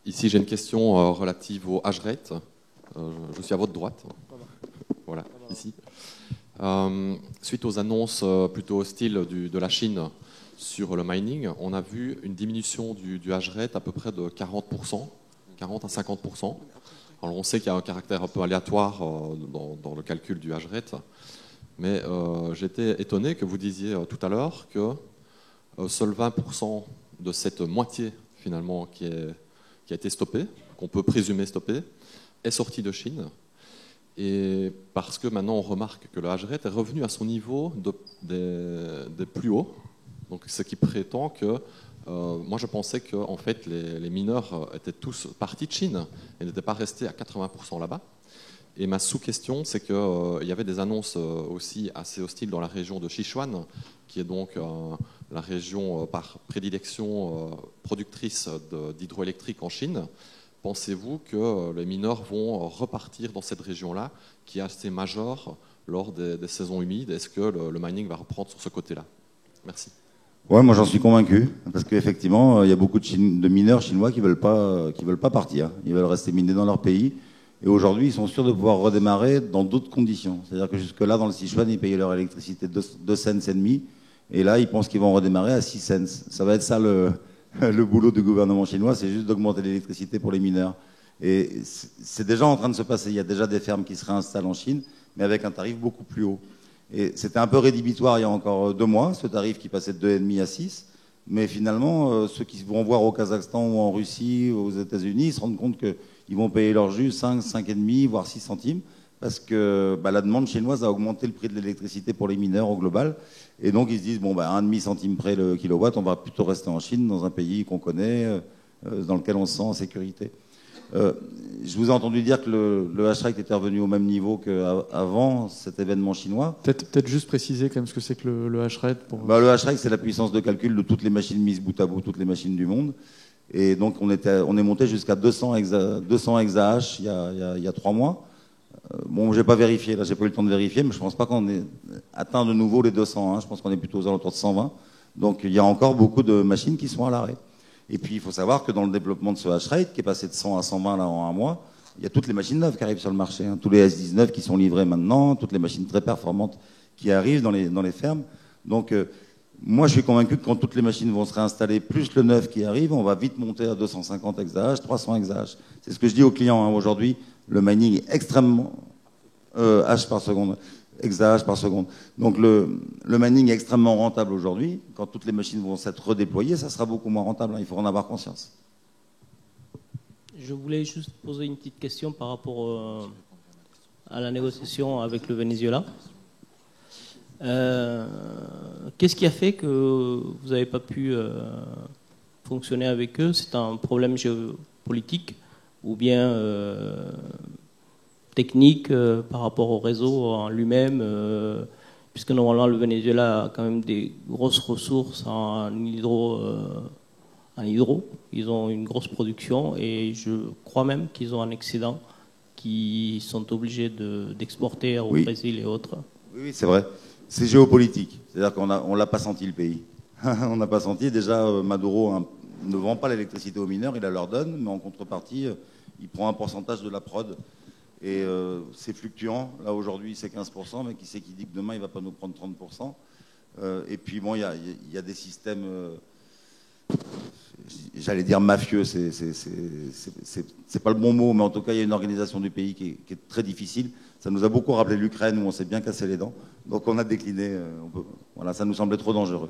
Ici, j'ai une question relative au hash rate. Je suis à votre droite. Voilà, ici. Suite aux annonces plutôt hostiles de la Chine sur le mining, on a vu une diminution du hash rate à peu près de 40%, 40 à 50%. Alors on sait qu'il y a un caractère un peu aléatoire dans le calcul du hash rate, mais j'étais étonné que vous disiez tout à l'heure que seuls 20% de cette moitié finalement qui a été stoppée, qu'on peut présumer stoppée, est sortie de Chine. Et parce que maintenant on remarque que le hash rate est revenu à son niveau des plus hauts, donc ce qui prétend que moi je pensais que en fait les mineurs étaient tous partis de Chine et n'étaient pas restés à 80% là-bas. Et ma sous-question, c'est qu'il y avait des annonces aussi assez hostiles dans la région de Sichuan, qui est donc la région par prédilection productrice d'hydroélectrique en Chine. Pensez-vous que les mineurs vont repartir dans cette région-là, qui est assez majeure lors des saisons humides? Est-ce que le mining va reprendre sur ce côté-là? Merci. Ouais, moi j'en suis convaincu, parce qu'effectivement, il y a beaucoup de mineurs chinois qui veulent pas partir. Ils veulent rester minés dans leur pays. Et aujourd'hui, ils sont sûrs de pouvoir redémarrer dans d'autres conditions. C'est-à-dire que jusque-là, dans le Sichuan, ils payaient leur électricité 2 cents et demi. Et là, ils pensent qu'ils vont redémarrer à 6 cents. Ça va être ça le boulot du gouvernement chinois, c'est juste d'augmenter l'électricité pour les mineurs. Et c'est déjà en train de se passer. Il y a déjà des fermes qui se réinstallent en Chine, mais avec un tarif beaucoup plus haut. Et c'était un peu rédhibitoire il y a encore 2 mois, ce tarif qui passait de 2,5 à 6. Mais finalement, ceux qui vont voir au Kazakhstan ou en Russie, ou aux États-Unis, ils se rendent compte qu'ils vont payer leur jus 5, 5,5, voire 6 centimes, parce que la demande chinoise a augmenté le prix de l'électricité pour les mineurs au global. Et donc ils se disent, bon, 1,5 centime près le kilowatt, on va plutôt rester en Chine, dans un pays qu'on connaît, dans lequel on se sent en sécurité. Je vous ai entendu dire que le hash rate était revenu au même niveau qu'avant cet événement chinois. Peut-être juste préciser quand même ce que c'est que le hash rate. Le hash rate, c'est la puissance de calcul de toutes les machines mises bout à bout, toutes les machines du monde. Et donc on est monté jusqu'à 200 exahash il y a 3 mois. Bon, j'ai pas vérifié, là j'ai pas eu le temps de vérifier, mais je pense pas qu'on ait atteint de nouveau les 200. Je pense qu'on est plutôt aux alentours de 120. Donc il y a encore beaucoup de machines qui sont à l'arrêt. Et puis il faut savoir que dans le développement de ce hash rate, qui est passé de 100 à 120 là en 1 mois, il y a toutes les machines neuves qui arrivent sur le marché. Tous les S19 qui sont livrés maintenant, toutes les machines très performantes qui arrivent dans les fermes. Donc moi je suis convaincu que quand toutes les machines vont se réinstaller, plus le neuf qui arrive, on va vite monter à 250 exahash, 300 exahash. C'est ce que je dis aux clients aujourd'hui. Le mining est extrêmement hash par seconde, exahash par seconde. Donc le mining est extrêmement rentable aujourd'hui. Quand toutes les machines vont s'être redéployées, ça sera beaucoup moins rentable. Il faut en avoir conscience. Je voulais juste poser une petite question par rapport à la négociation avec le Venezuela. Qu'est-ce qui a fait que vous n'avez pas pu fonctionner avec eux? C'est un problème géopolitique ou bien technique par rapport au réseau en lui-même, puisque normalement le Venezuela a quand même des grosses ressources en hydro. Ils ont une grosse production et je crois même qu'ils ont un excédent qui sont obligés d'exporter au Brésil et autres. Oui, c'est vrai. C'est géopolitique. C'est-à-dire qu'on ne l'a pas senti, le pays. On n'a pas senti. Déjà, Maduro ne vend pas l'électricité aux mineurs, il la leur donne, mais en contrepartie, il prend un pourcentage de la prod. Et c'est fluctuant. Là, aujourd'hui, c'est 15%, mais qui c'est qui dit que demain, il ne va pas nous prendre 30%. Et puis, bon, il y a des systèmes, j'allais dire mafieux, c'est pas le bon mot, mais en tout cas, il y a une organisation du pays qui est très difficile. Ça nous a beaucoup rappelé l'Ukraine, où on s'est bien cassé les dents. Donc, on a décliné. Voilà, ça nous semblait trop dangereux.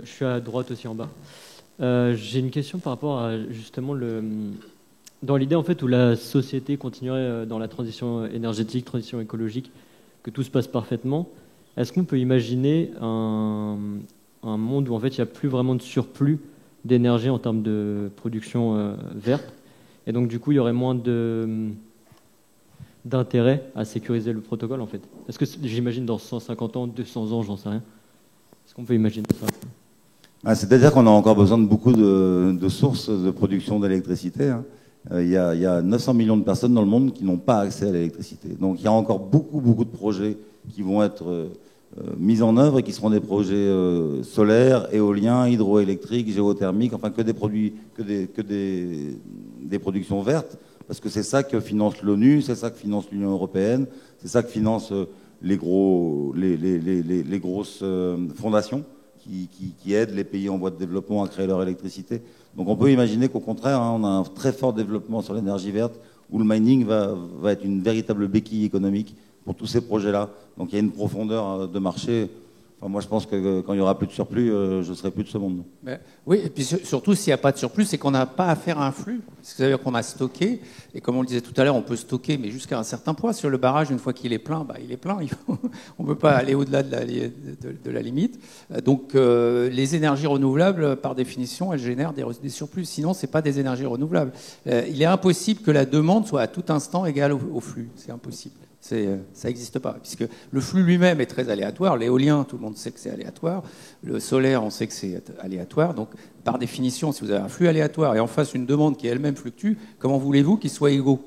Je suis à droite aussi en bas. J'ai une question par rapport à justement dans l'idée en fait où la société continuerait dans la transition énergétique, transition écologique, que tout se passe parfaitement. Est-ce qu'on peut imaginer un monde où en fait il n'y a plus vraiment de surplus d'énergie en termes de production verte, et donc du coup il y aurait moins d'intérêt à sécuriser le protocole en fait? Est-ce que j'imagine dans 150 ans, 200 ans, j'en sais rien. Est-ce qu'on peut imaginer ça? C'est-à-dire qu'on a encore besoin de beaucoup de sources de production d'électricité. Il y a 900 millions de personnes dans le monde qui n'ont pas accès à l'électricité. Donc il y a encore beaucoup de projets qui vont être mis en œuvre et qui seront des projets solaires, éoliens, hydroélectriques, géothermiques, enfin que des productions vertes, parce que c'est ça que finance l'ONU, c'est ça que finance l'Union européenne, c'est ça que finance les grosses fondations qui aident les pays en voie de développement à créer leur électricité. Donc on peut imaginer qu'au contraire, on a un très fort développement sur l'énergie verte, où le mining va être une véritable béquille économique pour tous ces projets-là. Donc il y a une profondeur de marché. Enfin, moi, je pense que quand il n'y aura plus de surplus, je ne serai plus de ce monde. Mais, oui, et puis surtout, s'il n'y a pas de surplus, c'est qu'on n'a pas affaire à un flux. C'est-à-dire qu'on a stocké, et comme on le disait tout à l'heure, on peut stocker, mais jusqu'à un certain point. Sur le barrage, une fois qu'il est plein, il est plein. On ne peut pas aller au-delà de la limite. Donc, les énergies renouvelables, par définition, elles génèrent des surplus. Sinon, ce n'est pas des énergies renouvelables. Il est impossible que la demande soit à tout instant égale au flux. C'est impossible. Ça n'existe pas, puisque le flux lui-même est très aléatoire. L'éolien, tout le monde sait que c'est aléatoire. Le solaire, on sait que c'est aléatoire. Donc, par définition, si vous avez un flux aléatoire et en face une demande qui elle-même fluctue, comment voulez-vous qu'ils soient égaux ?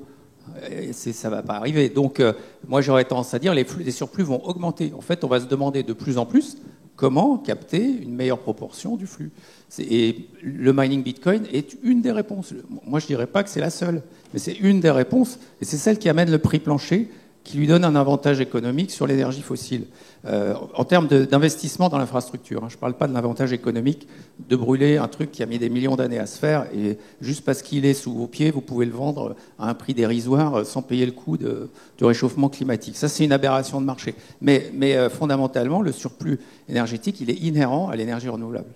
Ça ne va pas arriver. Donc, moi, j'aurais tendance à dire les surplus vont augmenter. En fait, on va se demander de plus en plus comment capter une meilleure proportion du flux. Et le mining Bitcoin est une des réponses. Moi, je ne dirais pas que c'est la seule, mais c'est une des réponses. Et c'est celle qui amène le prix plancher, qui lui donne un avantage économique sur l'énergie fossile. En termes d'investissement dans l'infrastructure, je ne parle pas de l'avantage économique de brûler un truc qui a mis des millions d'années à se faire, et juste parce qu'il est sous vos pieds, vous pouvez le vendre à un prix dérisoire sans payer le coût du réchauffement climatique. Ça, c'est une aberration de marché. Mais fondamentalement, le surplus énergétique, il est inhérent à l'énergie renouvelable.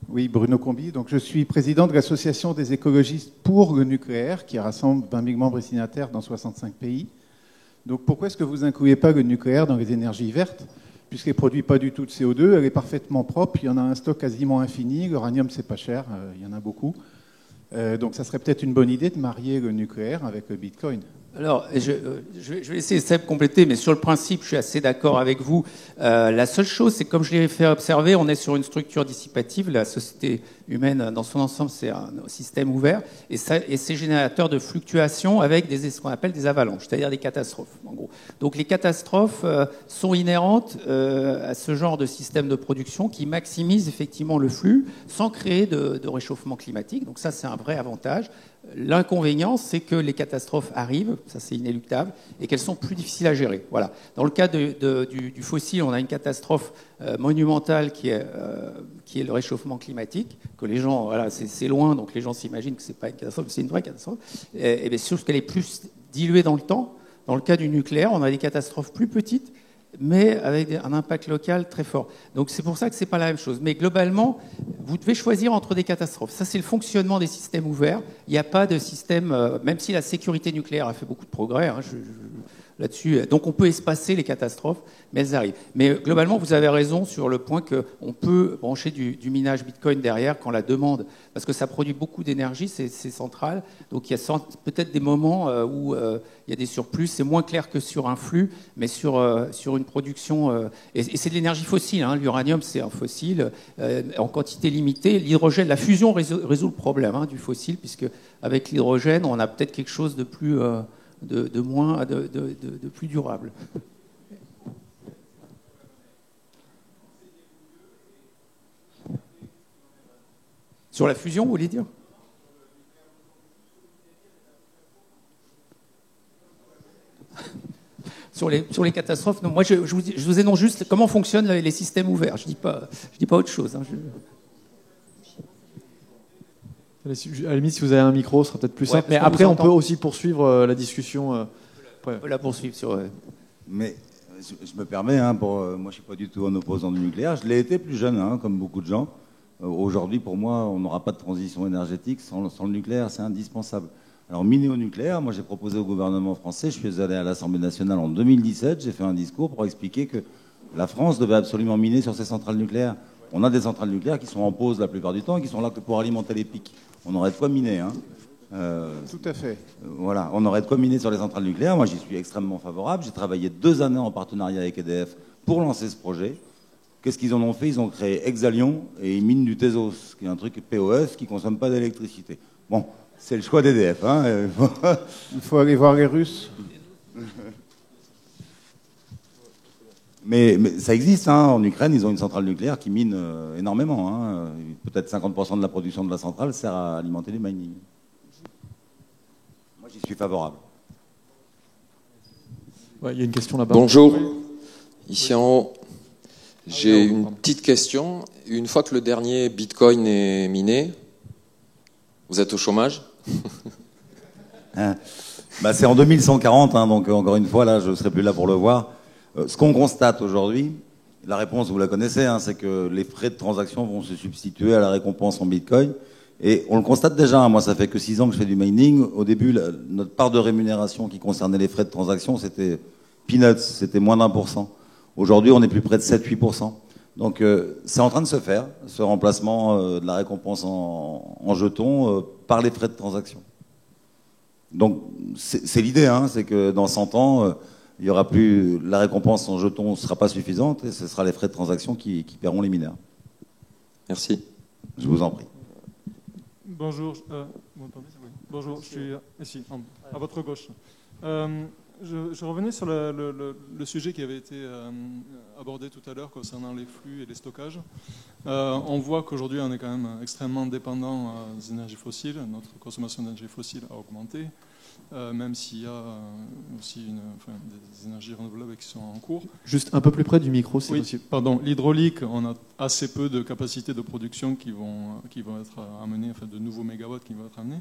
Oui, Bruno Combi. Donc, je suis président de l'association des écologistes pour le nucléaire, qui rassemble 20 000 membres signataires dans 65 pays. Donc, pourquoi est-ce que vous n'incluez pas le nucléaire dans les énergies vertes, puisqu'il ne produit pas du tout de CO2, elle est parfaitement propre, il y en a un stock quasiment infini, l'uranium, c'est pas cher, il y en a beaucoup. Donc, ça serait peut-être une bonne idée de marier le nucléaire avec le Bitcoin. Alors, je vais laisser Seb compléter, mais sur le principe, je suis assez d'accord avec vous. La seule chose, c'est que comme je l'ai fait observer, on est sur une structure dissipative. La société humaine, dans son ensemble, c'est un système ouvert, et c'est générateur de fluctuations avec ce qu'on appelle des avalanches, c'est-à-dire des catastrophes, en gros. Donc, les catastrophes sont inhérentes à ce genre de système de production qui maximise effectivement le flux sans créer de réchauffement climatique. Donc, ça, c'est un vrai avantage. L'inconvénient, c'est que les catastrophes arrivent, ça c'est inéluctable, et qu'elles sont plus difficiles à gérer. Voilà. Dans le cas du fossile, on a une catastrophe monumentale qui est le réchauffement climatique, que les gens, voilà, c'est loin, donc les gens s'imaginent que c'est pas une catastrophe, c'est une vraie catastrophe. Et bien sûr qu'elle est plus diluée dans le temps. Dans le cas du nucléaire, on a des catastrophes plus petites, mais avec un impact local très fort. Donc c'est pour ça que c'est pas la même chose. Mais globalement, vous devez choisir entre des catastrophes. Ça, c'est le fonctionnement des systèmes ouverts. Il n'y a pas de système, même si la sécurité nucléaire a fait beaucoup de progrès là-dessus. Donc on peut espacer les catastrophes, mais elles arrivent. Mais globalement, vous avez raison sur le point qu'on peut brancher du minage Bitcoin derrière quand la demande, parce que ça produit beaucoup d'énergie, c'est central. Donc il y a peut-être des moments où il y a des surplus. C'est moins clair que sur un flux, mais sur une production. Et c'est de l'énergie fossile. Hein. L'uranium, c'est un fossile en quantité limitée. L'hydrogène, la fusion résout le problème du fossile, puisque avec l'hydrogène, on a peut-être quelque chose de plus... de plus durable. Sur la fusion, vous voulez dire ? Sur les catastrophes, non, moi je vous énonce juste comment fonctionnent les systèmes ouverts. Je dis pas autre chose. Hein, À la limite, si vous avez un micro, ce sera peut-être plus simple. Mais après, on peut aussi poursuivre la discussion. On peut la poursuivre sur... Mais je me permets, moi je ne suis pas du tout un opposant du nucléaire. Je l'ai été plus jeune, comme beaucoup de gens. Aujourd'hui, pour moi, on n'aura pas de transition énergétique sans le nucléaire. C'est indispensable. Alors, miner au nucléaire, moi j'ai proposé au gouvernement français, je suis allé à l'Assemblée nationale en 2017, j'ai fait un discours pour expliquer que la France devait absolument miner sur ses centrales nucléaires. On a des centrales nucléaires qui sont en pause la plupart du temps et qui sont là que pour alimenter les pics. On aurait de quoi miner. Tout à fait. Voilà, on aurait de quoi miner sur les centrales nucléaires. Moi, j'y suis extrêmement favorable. J'ai travaillé 2 années en partenariat avec EDF pour lancer ce projet. Qu'est-ce qu'ils en ont fait ? Ils ont créé Exalion et ils minent du Tezos, qui est un truc POS qui ne consomme pas d'électricité. Bon, c'est le choix d'EDF. Il faut aller voir les Russes. Mais ça existe, hein. En Ukraine, ils ont une centrale nucléaire qui mine énormément. Hein. Peut-être 50% de la production de la centrale sert à alimenter les mining. Moi, j'y suis favorable. Ouais, il y a une question là-bas. Bonjour, Oui. ici en haut. J'ai une petite question. Une fois que le dernier bitcoin est miné, vous êtes au chômage? Hein. Bah, c'est en 2140, hein, donc encore une fois, là, je ne serai plus là pour le voir. Ce qu'on constate aujourd'hui, la réponse, vous la connaissez, hein, c'est que les frais de transaction vont se substituer à la récompense en bitcoin. Et on le constate déjà, hein, moi ça fait que 6 ans que je fais du mining. Au début, notre part de rémunération qui concernait les frais de transaction, c'était peanuts, c'était moins d'1%. Aujourd'hui, on est plus près de 7-8%. Donc c'est en train de se faire, ce remplacement de la récompense en jetons par les frais de transaction. Donc c'est l'idée, hein, c'est que dans 100 ans, il y aura plus, la récompense en jetons ne sera pas suffisante et ce sera les frais de transaction qui paieront les mineurs. Merci. Je vous en prie. Bonjour, vous m'entendez? Oui. Bonjour, je suis ici, à votre gauche. Je revenais sur le sujet qui avait été abordé tout à l'heure concernant les flux et les stockages. On voit qu'aujourd'hui, on est quand même extrêmement dépendant des énergies fossiles. Notre consommation d'énergie fossile a augmenté, même s'il y a aussi des énergies renouvelables qui sont en cours. Juste un peu plus près du micro, c'est possible. Pardon, l'hydraulique, on a assez peu de capacités de production qui vont être amenées, enfin de nouveaux mégawatts qui vont être amenés.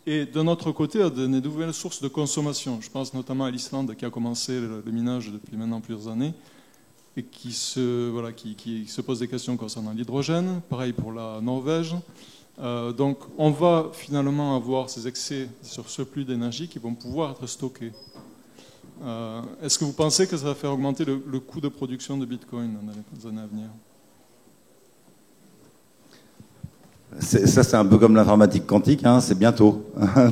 Et de notre côté, on a des nouvelles sources de consommation. Je pense notamment à l'Islande qui a commencé le minage depuis maintenant plusieurs années et qui se pose des questions concernant l'hydrogène. Pareil pour la Norvège. Donc on va finalement avoir ces excès sur surplus d'énergie qui vont pouvoir être stockés. Est-ce que vous pensez que ça va faire augmenter le coût de production de Bitcoin dans les années à venir? Ça, c'est un peu comme l'informatique quantique, hein, c'est bientôt.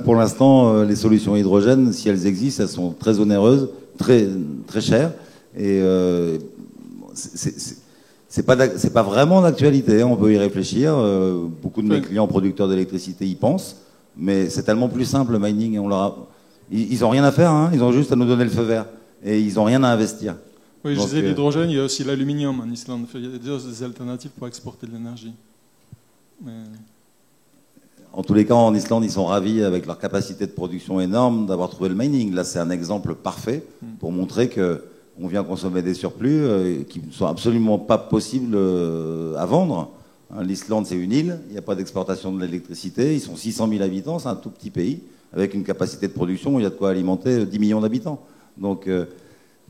Pour l'instant, les solutions hydrogène, si elles existent, elles sont très onéreuses, très, très chères. Et c'est pas vraiment d'actualité, on peut y réfléchir. Beaucoup de mes clients producteurs d'électricité y pensent, mais c'est tellement plus simple le mining. Ils n'ont rien à faire, hein, ils ont juste à nous donner le feu vert. Et ils n'ont rien à investir. Oui, je disais l'hydrogène, il y a aussi l'aluminium en Islande. Il y a des alternatives pour exporter de l'énergie. Mais... En tous les cas, en Islande, ils sont ravis avec leur capacité de production énorme d'avoir trouvé le mining. Là, c'est un exemple parfait pour montrer qu'on vient consommer des surplus qui ne sont absolument pas possibles à vendre. L'Islande, c'est une île, il n'y a pas d'exportation de l'électricité. Ils sont 600 000 habitants, c'est un tout petit pays, avec une capacité de production où il y a de quoi alimenter 10 millions d'habitants. Donc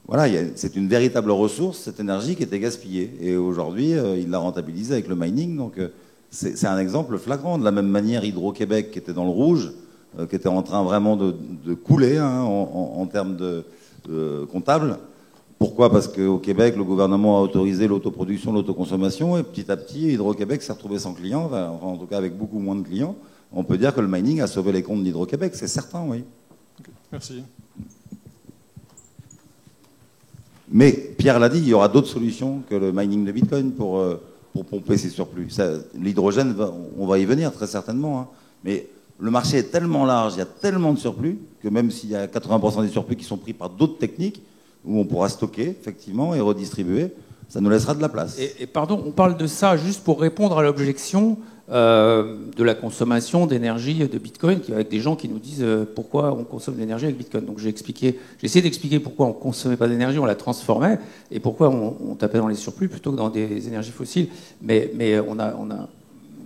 voilà, c'est une véritable ressource, cette énergie qui était gaspillée. Et aujourd'hui, ils la rentabilisent avec le mining. Donc c'est un exemple flagrant. De la même manière, Hydro-Québec, qui était dans le rouge, qui était en train vraiment de couler hein, en termes de comptables. Pourquoi? Parce qu'au Québec, le gouvernement a autorisé l'autoproduction, l'autoconsommation, et petit à petit, Hydro-Québec s'est retrouvé sans clients, enfin, en tout cas avec beaucoup moins de clients. On peut dire que le mining a sauvé les comptes d'Hydro-Québec, c'est certain, oui. Okay, merci. Mais Pierre l'a dit, il y aura d'autres solutions que le mining de Bitcoin pour pomper ces surplus. L'hydrogène, on va y venir très certainement, hein. Mais le marché est tellement large, il y a tellement de surplus, que même s'il y a 80% des surplus qui sont pris par d'autres techniques, où on pourra stocker, effectivement, et redistribuer, ça nous laissera de la place. Et pardon, on parle de ça juste pour répondre à l'objection de la consommation d'énergie de Bitcoin, avec des gens qui nous disent pourquoi on consomme de l'énergie avec Bitcoin. Donc j'ai essayé d'expliquer pourquoi on ne consommait pas d'énergie, on la transformait, et pourquoi on tapait dans les surplus plutôt que dans des énergies fossiles. Mais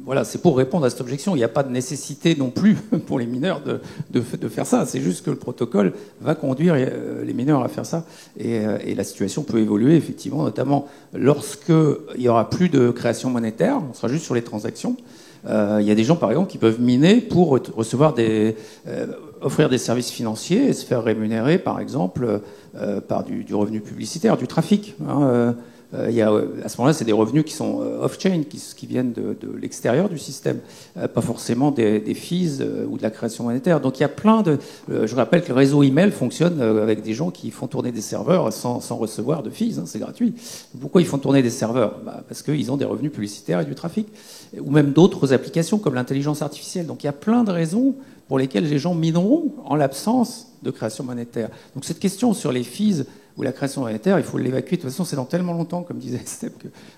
voilà, c'est pour répondre à cette objection. Il n'y a pas de nécessité non plus pour les mineurs de faire ça. C'est juste que le protocole va conduire les mineurs à faire ça. Et la situation peut évoluer, effectivement, notamment lorsqu'il n'y aura plus de création monétaire. On sera juste sur les transactions. Il y a des gens, par exemple, qui peuvent miner pour recevoir offrir des services financiers et se faire rémunérer, par exemple, par du revenu publicitaire, du trafic. Hein, à ce moment-là, c'est des revenus qui sont off-chain, qui viennent de l'extérieur du système, pas forcément des fees ou de la création monétaire. Donc il y a plein de... je rappelle que le réseau email fonctionne avec des gens qui font tourner des serveurs sans recevoir de fees, hein, c'est gratuit. Pourquoi ils font tourner des serveurs? Parce qu'ils ont des revenus publicitaires et du trafic. Ou même d'autres applications comme l'intelligence artificielle. Donc il y a plein de raisons pour lesquelles les gens mineront en l'absence de création monétaire. Donc cette question sur les fees, ou la création d'un Ether, il faut l'évacuer. De toute façon, c'est dans tellement longtemps, comme disait Steph,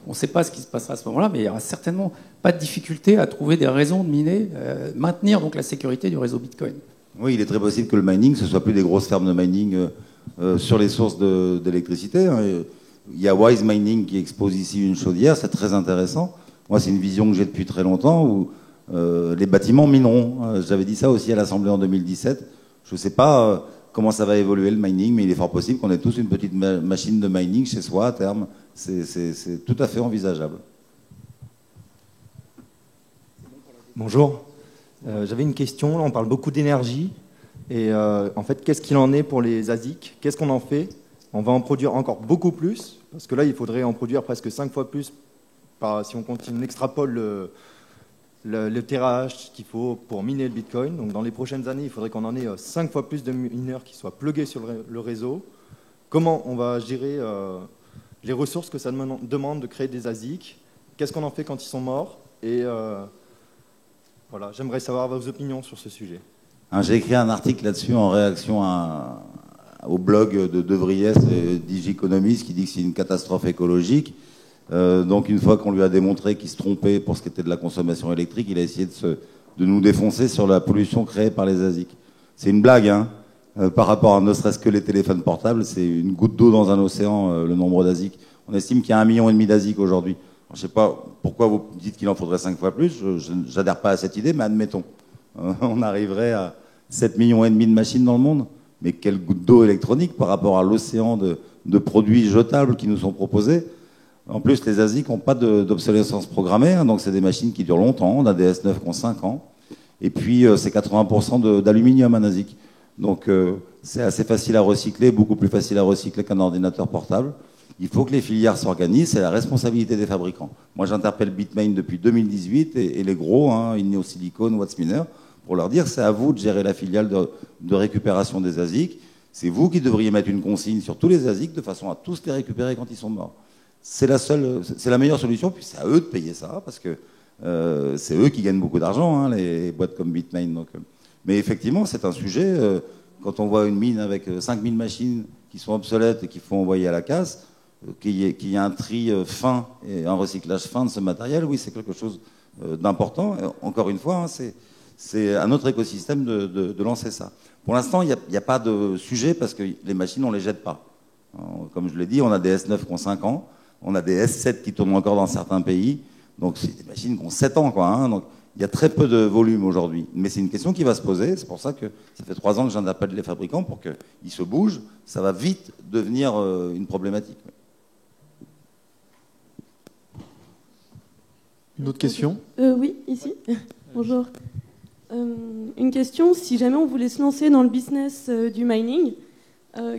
qu'on ne sait pas ce qui se passera à ce moment-là, mais il n'y aura certainement pas de difficulté à trouver des raisons de miner, maintenir donc la sécurité du réseau Bitcoin. Oui, il est très possible que le mining, ce soit plus des grosses fermes de mining sur les sources d'électricité. Il y a Wise Mining qui expose ici une chaudière, c'est très intéressant. Moi, c'est une vision que j'ai depuis très longtemps où les bâtiments mineront. J'avais dit ça aussi à l'Assemblée en 2017. Je ne sais pas comment ça va évoluer le mining, mais il est fort possible qu'on ait tous une petite machine de mining chez soi à terme. C'est tout à fait envisageable. Bonjour. J'avais une question. Là, on parle beaucoup d'énergie. Et en fait, qu'est-ce qu'il en est pour les ASIC? Qu'est-ce qu'on en fait? On va en produire encore beaucoup plus, parce que là, il faudrait en produire presque 5 fois plus si on continue, on extrapole le terahash qu'il faut pour miner le Bitcoin. Donc dans les prochaines années, il faudrait qu'on en ait 5 fois plus de mineurs qui soient plugués sur le réseau. Comment on va gérer les ressources que ça demande de créer des ASIC? Qu'est-ce qu'on en fait quand ils sont morts? Et voilà, j'aimerais savoir vos opinions sur ce sujet. J'ai écrit un article là-dessus en réaction au blog de Vries et Digiconomist qui dit que c'est une catastrophe écologique. Donc une fois qu'on lui a démontré qu'il se trompait pour ce qui était de la consommation électrique, il a essayé de nous défoncer sur la pollution créée par les ASIC. C'est une blague, hein, par rapport à ne serait-ce que les téléphones portables. C'est une goutte d'eau dans un océan, le nombre d'ASIC. On estime qu'il y a 1,5 million d'ASIC aujourd'hui. Je ne sais pas pourquoi vous dites qu'il en faudrait 5 fois plus. Je n'adhère pas à cette idée, mais admettons. On arriverait à 7,5 millions de machines dans le monde. Mais quelle goutte d'eau électronique par rapport à l'océan de produits jetables qui nous sont proposés. En plus, les ASIC n'ont pas d'obsolescence programmée, hein, donc c'est des machines qui durent longtemps. On a des S9 qui ont 5 ans. Et puis, c'est 80% d'aluminium, un ASIC. Donc, c'est assez facile à recycler, beaucoup plus facile à recycler qu'un ordinateur portable. Il faut que les filières s'organisent, c'est la responsabilité des fabricants. Moi, j'interpelle Bitmain depuis 2018 et les gros, hein, Inno Silicon, Wattsminer, pour leur dire c'est à vous de gérer la filiale de récupération des ASIC. C'est vous qui devriez mettre une consigne sur tous les ASIC de façon à tous les récupérer quand ils sont morts. C'est la meilleure solution, puis c'est à eux de payer ça, parce que c'est eux qui gagnent beaucoup d'argent, hein, les boîtes comme Bitmain. Donc, mais effectivement, c'est un sujet, quand on voit une mine avec 5000 machines qui sont obsolètes et qu'il faut envoyer à la casse, qu'il y ait un tri fin et un recyclage fin de ce matériel, oui, c'est quelque chose d'important. Encore une fois, hein, c'est un autre écosystème de lancer ça. Pour l'instant, il n'y a pas de sujet parce que les machines, on ne les jette pas. Comme je l'ai dit, on a des S9 qui ont 5 ans, on a des S7 qui tournent encore dans certains pays, donc c'est des machines qui ont 7 ans, quoi, hein, donc il y a très peu de volume aujourd'hui. Mais c'est une question qui va se poser, c'est pour ça que ça fait 3 ans que j'interpelle les fabricants pour qu'ils se bougent, ça va vite devenir une problématique. Une autre question? Oui, ici. Bonjour. Une question, si jamais on voulait se lancer dans le business du mining,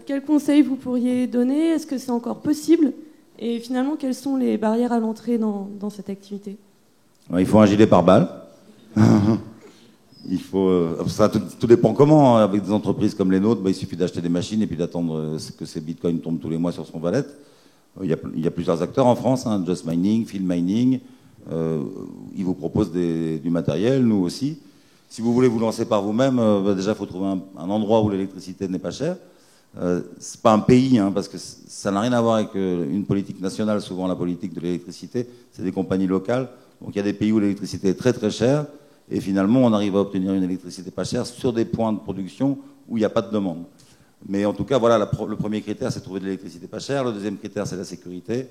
quels conseils vous pourriez donner? Est-ce que c'est encore possible? Et finalement, quelles sont les barrières à l'entrée dans cette activité? Il faut un gilet pare-balles. Ça, tout dépend comment. Avec des entreprises comme les nôtres, il suffit d'acheter des machines et puis d'attendre que ces bitcoins tombent tous les mois sur son wallet. Il y a plusieurs acteurs en France, hein, Just Mining, Field Mining. Ils vous proposent du matériel, nous aussi. Si vous voulez vous lancer par vous-même, déjà, il faut trouver un endroit où l'électricité n'est pas chère. C'est pas un pays, hein, parce que ça n'a rien à voir avec une politique nationale. Souvent, la politique de l'électricité, c'est des compagnies locales. Donc, il y a des pays où l'électricité est très très chère, et finalement, on arrive à obtenir une électricité pas chère sur des points de production où il n'y a pas de demande. Mais en tout cas, voilà, le premier critère, c'est de trouver de l'électricité pas chère. Le deuxième critère, c'est la sécurité.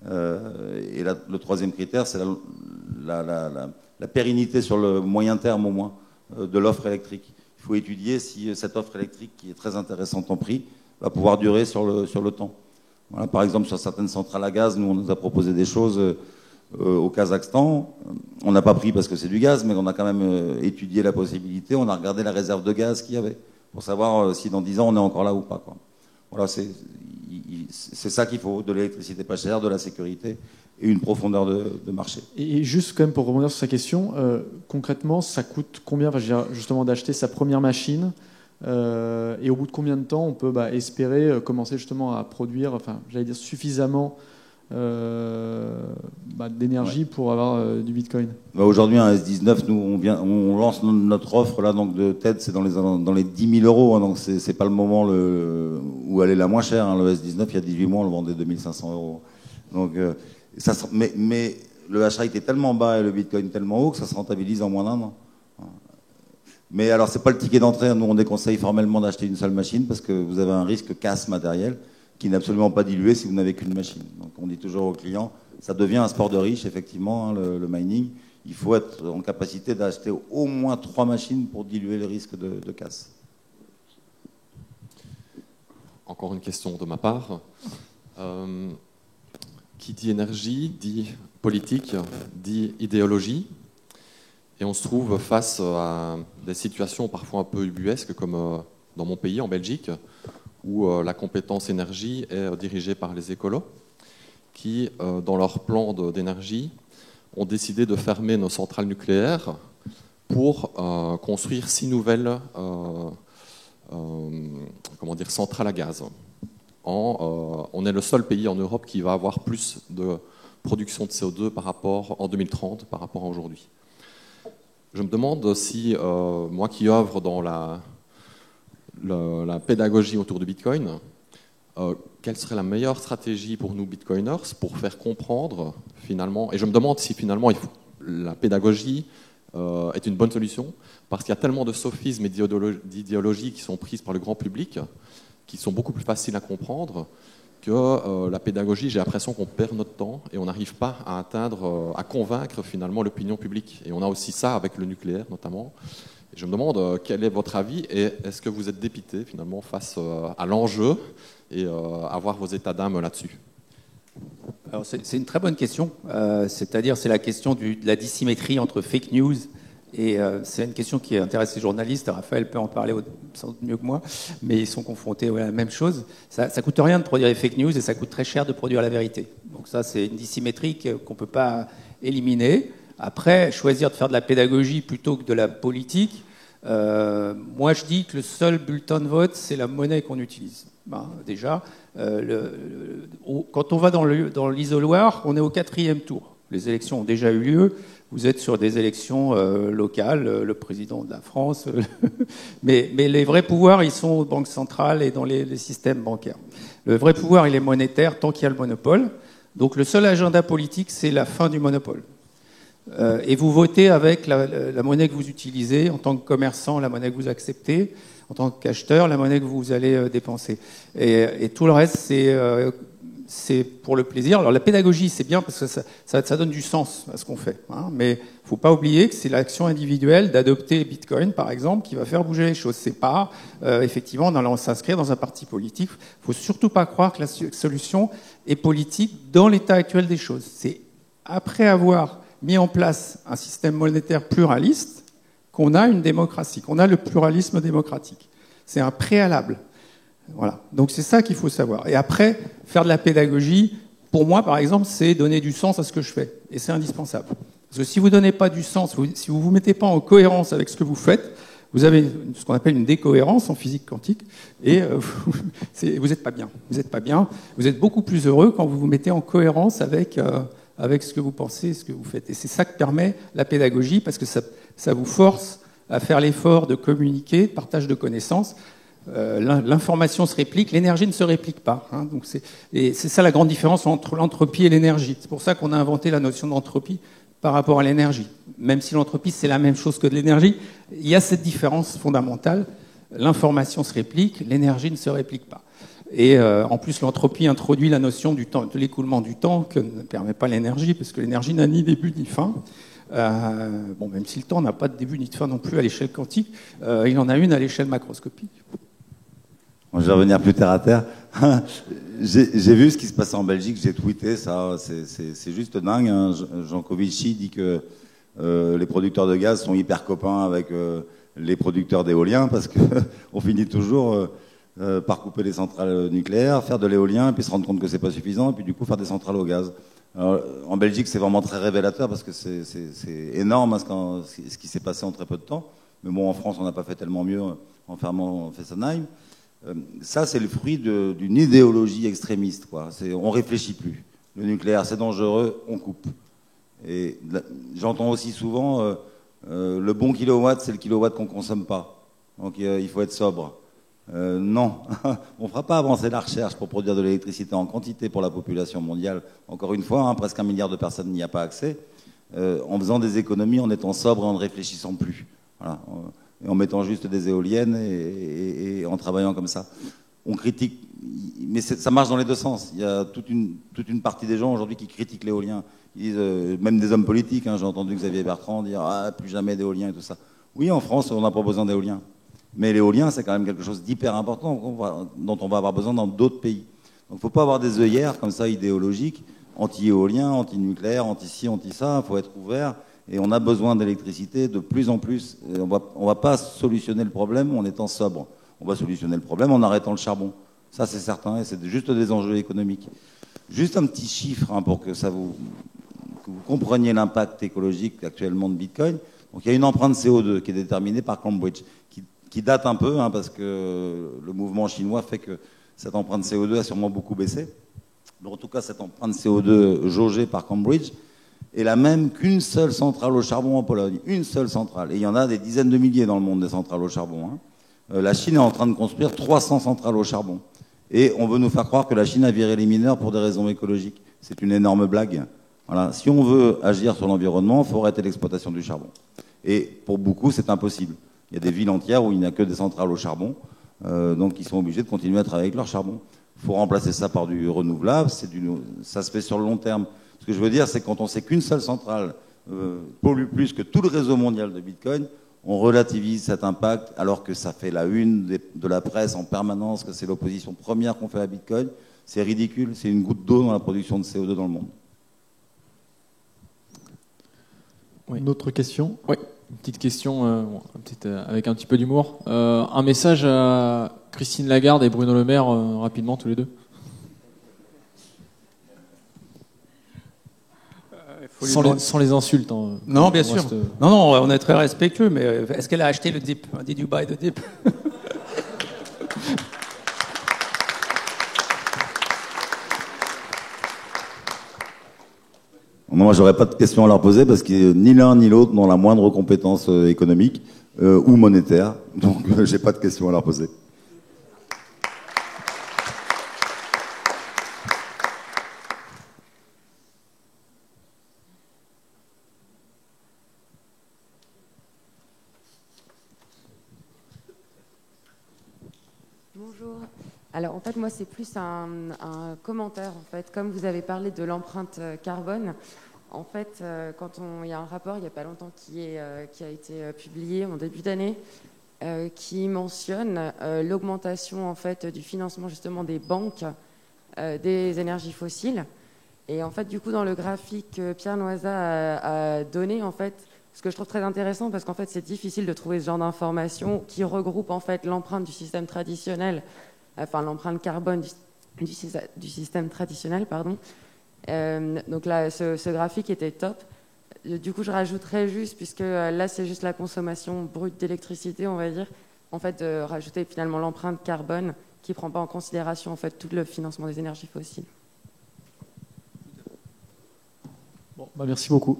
Et le troisième critère, c'est la pérennité sur le moyen terme au moins de l'offre électrique. Il faut étudier si cette offre électrique, qui est très intéressante en prix, va pouvoir durer sur le temps. Voilà, par exemple, sur certaines centrales à gaz, nous, on nous a proposé des choses au Kazakhstan. On n'a pas pris parce que c'est du gaz, mais on a quand même étudié la possibilité. On a regardé la réserve de gaz qu'il y avait pour savoir si dans 10 ans, on est encore là ou pas, quoi. Voilà, c'est ça qu'il faut, de l'électricité pas chère, de la sécurité et une profondeur de marché. Et juste quand même pour rebondir sur sa question, concrètement, ça coûte combien, justement, d'acheter sa première machine et au bout de combien de temps on peut espérer commencer justement à produire, j'allais dire suffisamment d'énergie pour avoir du Bitcoin? Aujourd'hui, un S19, nous, on lance notre offre là, donc de tête, c'est dans les 10 000 euros. Hein, donc c'est pas le moment où elle est la moins chère. Hein, le S19, il y a 18 mois, on le vendait 2500 euros. Donc, mais le hash rate est tellement bas et le Bitcoin tellement haut que ça se rentabilise en moins d'un an. Mais alors, c'est pas le ticket d'entrée. Nous, on déconseille formellement d'acheter une seule machine parce que vous avez un risque casse matériel qui n'est absolument pas dilué si vous n'avez qu'une machine. Donc, on dit toujours aux clients, ça devient un sport de riche, effectivement, hein, le mining. Il faut être en capacité d'acheter au moins 3 machines pour diluer le risque de casse. Encore une question de ma part. Qui dit énergie, dit politique, dit idéologie. Et on se trouve face à des situations parfois un peu ubuesques, comme dans mon pays, en Belgique, où la compétence énergie est dirigée par les écolos, qui, dans leur plan d'énergie, ont décidé de fermer nos centrales nucléaires pour construire 6 nouvelles centrales à gaz. On est le seul pays en Europe qui va avoir plus de production de CO2 en 2030 par rapport à aujourd'hui. Je me demande si, moi qui œuvre dans la pédagogie autour du Bitcoin, quelle serait la meilleure stratégie pour nous Bitcoiners pour faire comprendre finalement, et je me demande si finalement la pédagogie est une bonne solution, parce qu'il y a tellement de sophismes et d'idéologies qui sont prises par le grand public, qui sont beaucoup plus faciles à comprendre, que la pédagogie, j'ai l'impression qu'on perd notre temps et on n'arrive pas à à convaincre finalement l'opinion publique. Et on a aussi ça avec le nucléaire notamment. Et je me demande quel est votre avis et est-ce que vous êtes dépité finalement face à l'enjeu et à voir vos états d'âme là-dessus? Alors c'est une très bonne question. C'est-à-dire c'est la question de la dissymétrie entre fake news et c'est une question qui intéresse les journalistes. Raphaël peut en parler sans doute mieux que moi, mais ils sont confrontés à la même chose. Ça coûte rien de produire des fake news et ça coûte très cher de produire la vérité. Donc ça, c'est une dissymétrie qu'on ne peut pas éliminer. Après, choisir de faire de la pédagogie plutôt que de la politique, moi je dis que le seul bulletin de vote, c'est la monnaie qu'on utilise. Déjà, quand on va dans l'isoloir, on est au 4e tour. Les élections ont déjà eu lieu. Vous êtes sur des élections locales, le président de la France. mais les vrais pouvoirs, ils sont aux banques centrales et dans les systèmes bancaires. Le vrai pouvoir, il est monétaire tant qu'il y a le monopole. Donc le seul agenda politique, c'est la fin du monopole. Et vous votez avec la monnaie que vous utilisez, en tant que commerçant, la monnaie que vous acceptez, en tant qu'acheteur, la monnaie que vous allez dépenser. Et tout le reste, c'est pour le plaisir. Alors la pédagogie, c'est bien parce que ça donne du sens à ce qu'on fait. Hein, mais il ne faut pas oublier que c'est l'action individuelle d'adopter Bitcoin, par exemple, qui va faire bouger les choses. C'est pas, effectivement, en allant s'inscrire dans un parti politique. Il ne faut surtout pas croire que la solution est politique dans l'état actuel des choses. C'est après avoir mis en place un système monétaire pluraliste qu'on a une démocratie, qu'on a le pluralisme démocratique. C'est un préalable. Voilà. Donc c'est ça qu'il faut savoir. Et après, faire de la pédagogie, pour moi, par exemple, c'est donner du sens à ce que je fais. Et c'est indispensable. Parce que si vous ne donnez pas du sens, si vous ne vous mettez pas en cohérence avec ce que vous faites, vous avez ce qu'on appelle une décohérence en physique quantique, et vous n'êtes pas bien. Vous n'êtes pas bien. Vous êtes beaucoup plus heureux quand vous vous mettez en cohérence avec ce que vous pensez, ce que vous faites. Et c'est ça que permet la pédagogie, parce que ça vous force à faire l'effort de communiquer, de partage de connaissances. L'information se réplique, l'énergie ne se réplique pas. Hein, donc c'est ça la grande différence entre l'entropie et l'énergie. C'est pour ça qu'on a inventé la notion d'entropie par rapport à l'énergie. Même si l'entropie, c'est la même chose que de l'énergie, il y a cette différence fondamentale. L'information se réplique, l'énergie ne se réplique pas. Et en plus, l'entropie introduit la notion du temps, de l'écoulement du temps, que ne permet pas l'énergie, parce que l'énergie n'a ni début ni fin. Même si le temps n'a pas de début ni de fin non plus à l'échelle quantique, il en a une à l'échelle macroscopique. Bon, je vais revenir plus terre à terre. J'ai vu ce qui se passait en Belgique, j'ai tweeté ça, c'est juste dingue. Hein. Jean Covici dit que les producteurs de gaz sont hyper copains avec les producteurs d'éolien, parce qu'on finit toujours par couper les centrales nucléaires, faire de l'éolien, et puis se rendre compte que c'est pas suffisant, et puis du coup faire des centrales au gaz. Alors, en Belgique, c'est vraiment très révélateur, parce que c'est énorme hein, ce qui s'est passé en très peu de temps. Mais bon, en France, on n'a pas fait tellement mieux en fermant Fessenheim. Ça, c'est le fruit d'une idéologie extrémiste, quoi. On réfléchit plus. Le nucléaire, c'est dangereux, on coupe. Et j'entends aussi souvent le bon kilowatt, c'est le kilowatt qu'on consomme pas. Donc il faut être sobre. Non, on ne fera pas avancer la recherche pour produire de l'électricité en quantité pour la population mondiale. Encore une fois, presque 1 milliard de personnes n'y a pas accès. En faisant des économies, en étant sobre et en ne réfléchissant plus. Voilà. Et en mettant juste des éoliennes et en travaillant comme ça. On critique, mais ça marche dans les deux sens. Il y a toute une partie des gens aujourd'hui qui critiquent l'éolien. Ils disent, même des hommes politiques, j'ai entendu Xavier Bertrand dire plus jamais d'éolien et tout ça. Oui, en France, on n'a pas besoin d'éolien. Mais l'éolien, c'est quand même quelque chose d'hyper important dont on va avoir besoin dans d'autres pays. Donc il ne faut pas avoir des œillères comme ça idéologiques, anti-éolien, anti-nucléaire, anti-ci, anti-ça. Il faut être ouvert. Et on a besoin d'électricité de plus en plus. Et on va pas solutionner le problème en étant sobre. On va solutionner le problème en arrêtant le charbon. Ça, c'est certain. Et c'est juste des enjeux économiques. Juste un petit chiffre pour que vous compreniez l'impact écologique actuellement de Bitcoin. Donc il y a une empreinte CO2 qui est déterminée par Cambridge, qui date un peu, parce que le mouvement chinois fait que cette empreinte CO2 a sûrement beaucoup baissé. Mais en tout cas, cette empreinte CO2 jaugée par Cambridge est la même qu'une seule centrale au charbon en Pologne. Une seule centrale. Et il y en a des dizaines de milliers dans le monde, des centrales au charbon. La Chine est en train de construire 300 centrales au charbon. Et on veut nous faire croire que la Chine a viré les mineurs pour des raisons écologiques. C'est une énorme blague. Voilà. Si on veut agir sur l'environnement, il faut arrêter l'exploitation du charbon. Et pour beaucoup, c'est impossible. Il y a des villes entières où il n'y a que des centrales au charbon, donc ils sont obligés de continuer à travailler avec leur charbon. Il faut remplacer ça par du renouvelable, ça se fait sur le long terme. Ce que je veux dire, c'est que quand on sait qu'une seule centrale pollue plus que tout le réseau mondial de Bitcoin, on relativise cet impact, alors que ça fait la une de la presse en permanence, que c'est l'opposition première qu'on fait à Bitcoin. C'est ridicule, c'est une goutte d'eau dans la production de CO2 dans le monde. Oui. Une autre question ? Oui, une petite question avec un petit peu d'humour. Un message à Christine Lagarde et Bruno Le Maire, rapidement, tous les deux. Sans les insultes. Non, bien sûr. Non, on est très respectueux, mais est-ce qu'elle a acheté le dip? Did you buy the dip? Moi, j'aurais pas de questions à leur poser parce que ni l'un ni l'autre n'ont la moindre compétence économique ou monétaire. Donc, j'ai pas de questions à leur poser. Bonjour. Alors en fait moi c'est plus un commentaire en fait. Comme vous avez parlé de l'empreinte carbone, en fait quand il y a un rapport il n'y a pas longtemps qui a été publié en début d'année qui mentionne l'augmentation en fait du financement justement des banques des énergies fossiles. Et en fait du coup dans le graphique que Pierre Noisa a donné en fait, ce que je trouve très intéressant parce qu'en fait c'est difficile de trouver ce genre d'informations qui regroupe en fait l'empreinte du système traditionnel, enfin l'empreinte carbone du système traditionnel, pardon. Donc là, ce graphique était top. Du coup, je rajouterais juste, puisque là c'est juste la consommation brute d'électricité, on va dire, en fait, de rajouter finalement l'empreinte carbone qui ne prend pas en considération en fait tout le financement des énergies fossiles. Bon, merci beaucoup.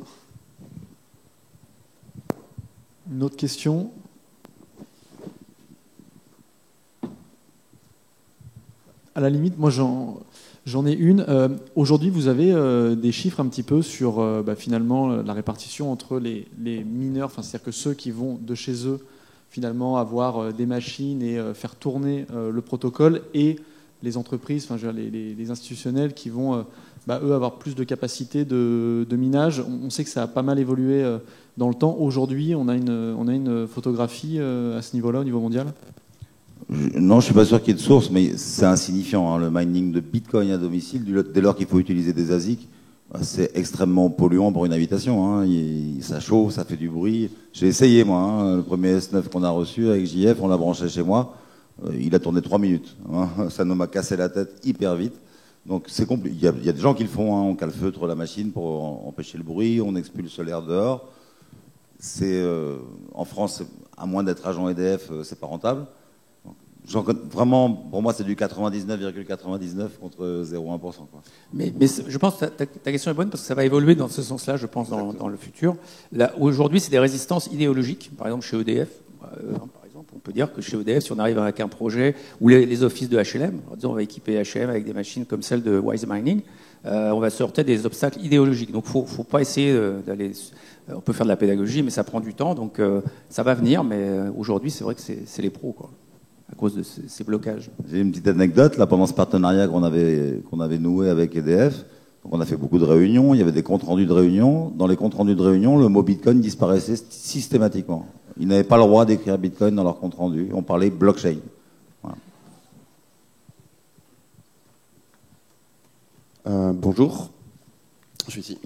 Une autre question ? À la limite, moi j'en ai une. Aujourd'hui, vous avez des chiffres un petit peu sur finalement la répartition entre les mineurs, c'est-à-dire que ceux qui vont de chez eux finalement avoir des machines et faire tourner le protocole, et les entreprises, les institutionnels qui vont eux avoir plus de capacité de minage. On sait que ça a pas mal évolué dans le temps. Aujourd'hui, on a une photographie à ce niveau-là, au niveau mondial ? Non, je suis pas sûr qu'il y ait de source, mais c'est insignifiant. Le mining de Bitcoin à domicile, dès lors qu'il faut utiliser des ASIC, c'est extrêmement polluant pour une habitation. Ça chauffe, ça fait du bruit. J'ai essayé, moi. Le premier S9 qu'on a reçu avec JF, on l'a branché chez moi. Il a tourné 3 minutes. Ça nous m'a cassé la tête hyper vite. Donc c'est compliqué. Il y a des gens qui le font. On calfeutre la machine pour empêcher le bruit, on expulse l'air dehors. En France, à moins d'être agent EDF, c'est pas rentable. Vraiment, pour moi, c'est du 99,99 contre 0,1%. Quoi. Mais je pense que ta question est bonne parce que ça va évoluer dans ce sens-là, je pense, dans le futur. Aujourd'hui, c'est des résistances idéologiques. Par exemple, chez EDF, on peut dire que chez EDF, si on arrive avec un projet ou les offices de HLM, disons, on va équiper HLM avec des machines comme celle de Wise Mining, on va se heurter à des obstacles idéologiques. Donc, faut pas essayer d'aller. On peut faire de la pédagogie, mais ça prend du temps. Donc, ça va venir. Mais aujourd'hui, c'est vrai que c'est les pros, quoi, à cause de ces blocages. J'ai une petite anecdote là pendant ce partenariat qu'on avait noué avec EDF. Donc, on a fait beaucoup de réunions. Il y avait des comptes rendus de réunions. Dans les comptes rendus de réunions, le mot Bitcoin disparaissait systématiquement. Ils n'avaient pas le droit d'écrire Bitcoin dans leur compte rendu. On parlait blockchain. Voilà. Bonjour, je suis ici.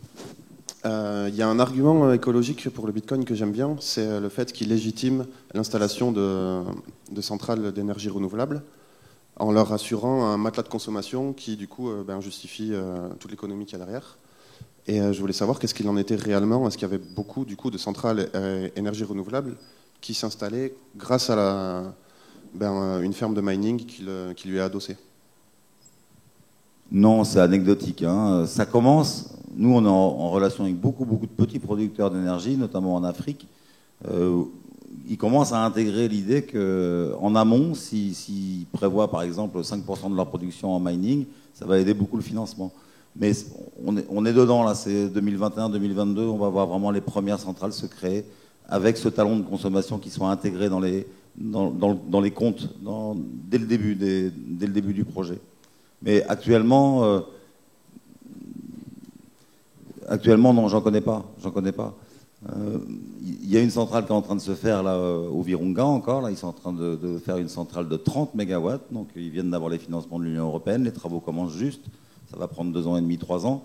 Il y a un argument écologique pour le Bitcoin que j'aime bien, c'est le fait qu'il légitime l'installation de centrales d'énergie renouvelable en leur assurant un matelas de consommation qui, du coup, justifie toute l'économie qu'il y a derrière. Et je voulais savoir qu'est-ce qu'il en était réellement. Est-ce qu'il y avait beaucoup, du coup, de centrales énergie renouvelable qui s'installaient grâce à une ferme de mining qui lui est adossée? Non, c'est anecdotique. Hein. Ça commence. Nous, on est en relation avec beaucoup de petits producteurs d'énergie, notamment en Afrique. Ils commencent à intégrer l'idée qu'en amont, s'ils prévoient par exemple 5% de leur production en mining, ça va aider beaucoup le financement. Mais on est dedans, là, c'est 2021-2022, on va voir vraiment les premières centrales se créer avec ce talon de consommation qui soit intégré dans les comptes dès le début du projet. Mais actuellement, non, j'en connais pas. Il y a une centrale qui est en train de se faire là au Virunga encore. Là, ils sont en train de faire une centrale de 30 MW. Donc, ils viennent d'avoir les financements de l'Union européenne. Les travaux commencent juste. Ça va prendre 2 ans et demi, 3 ans.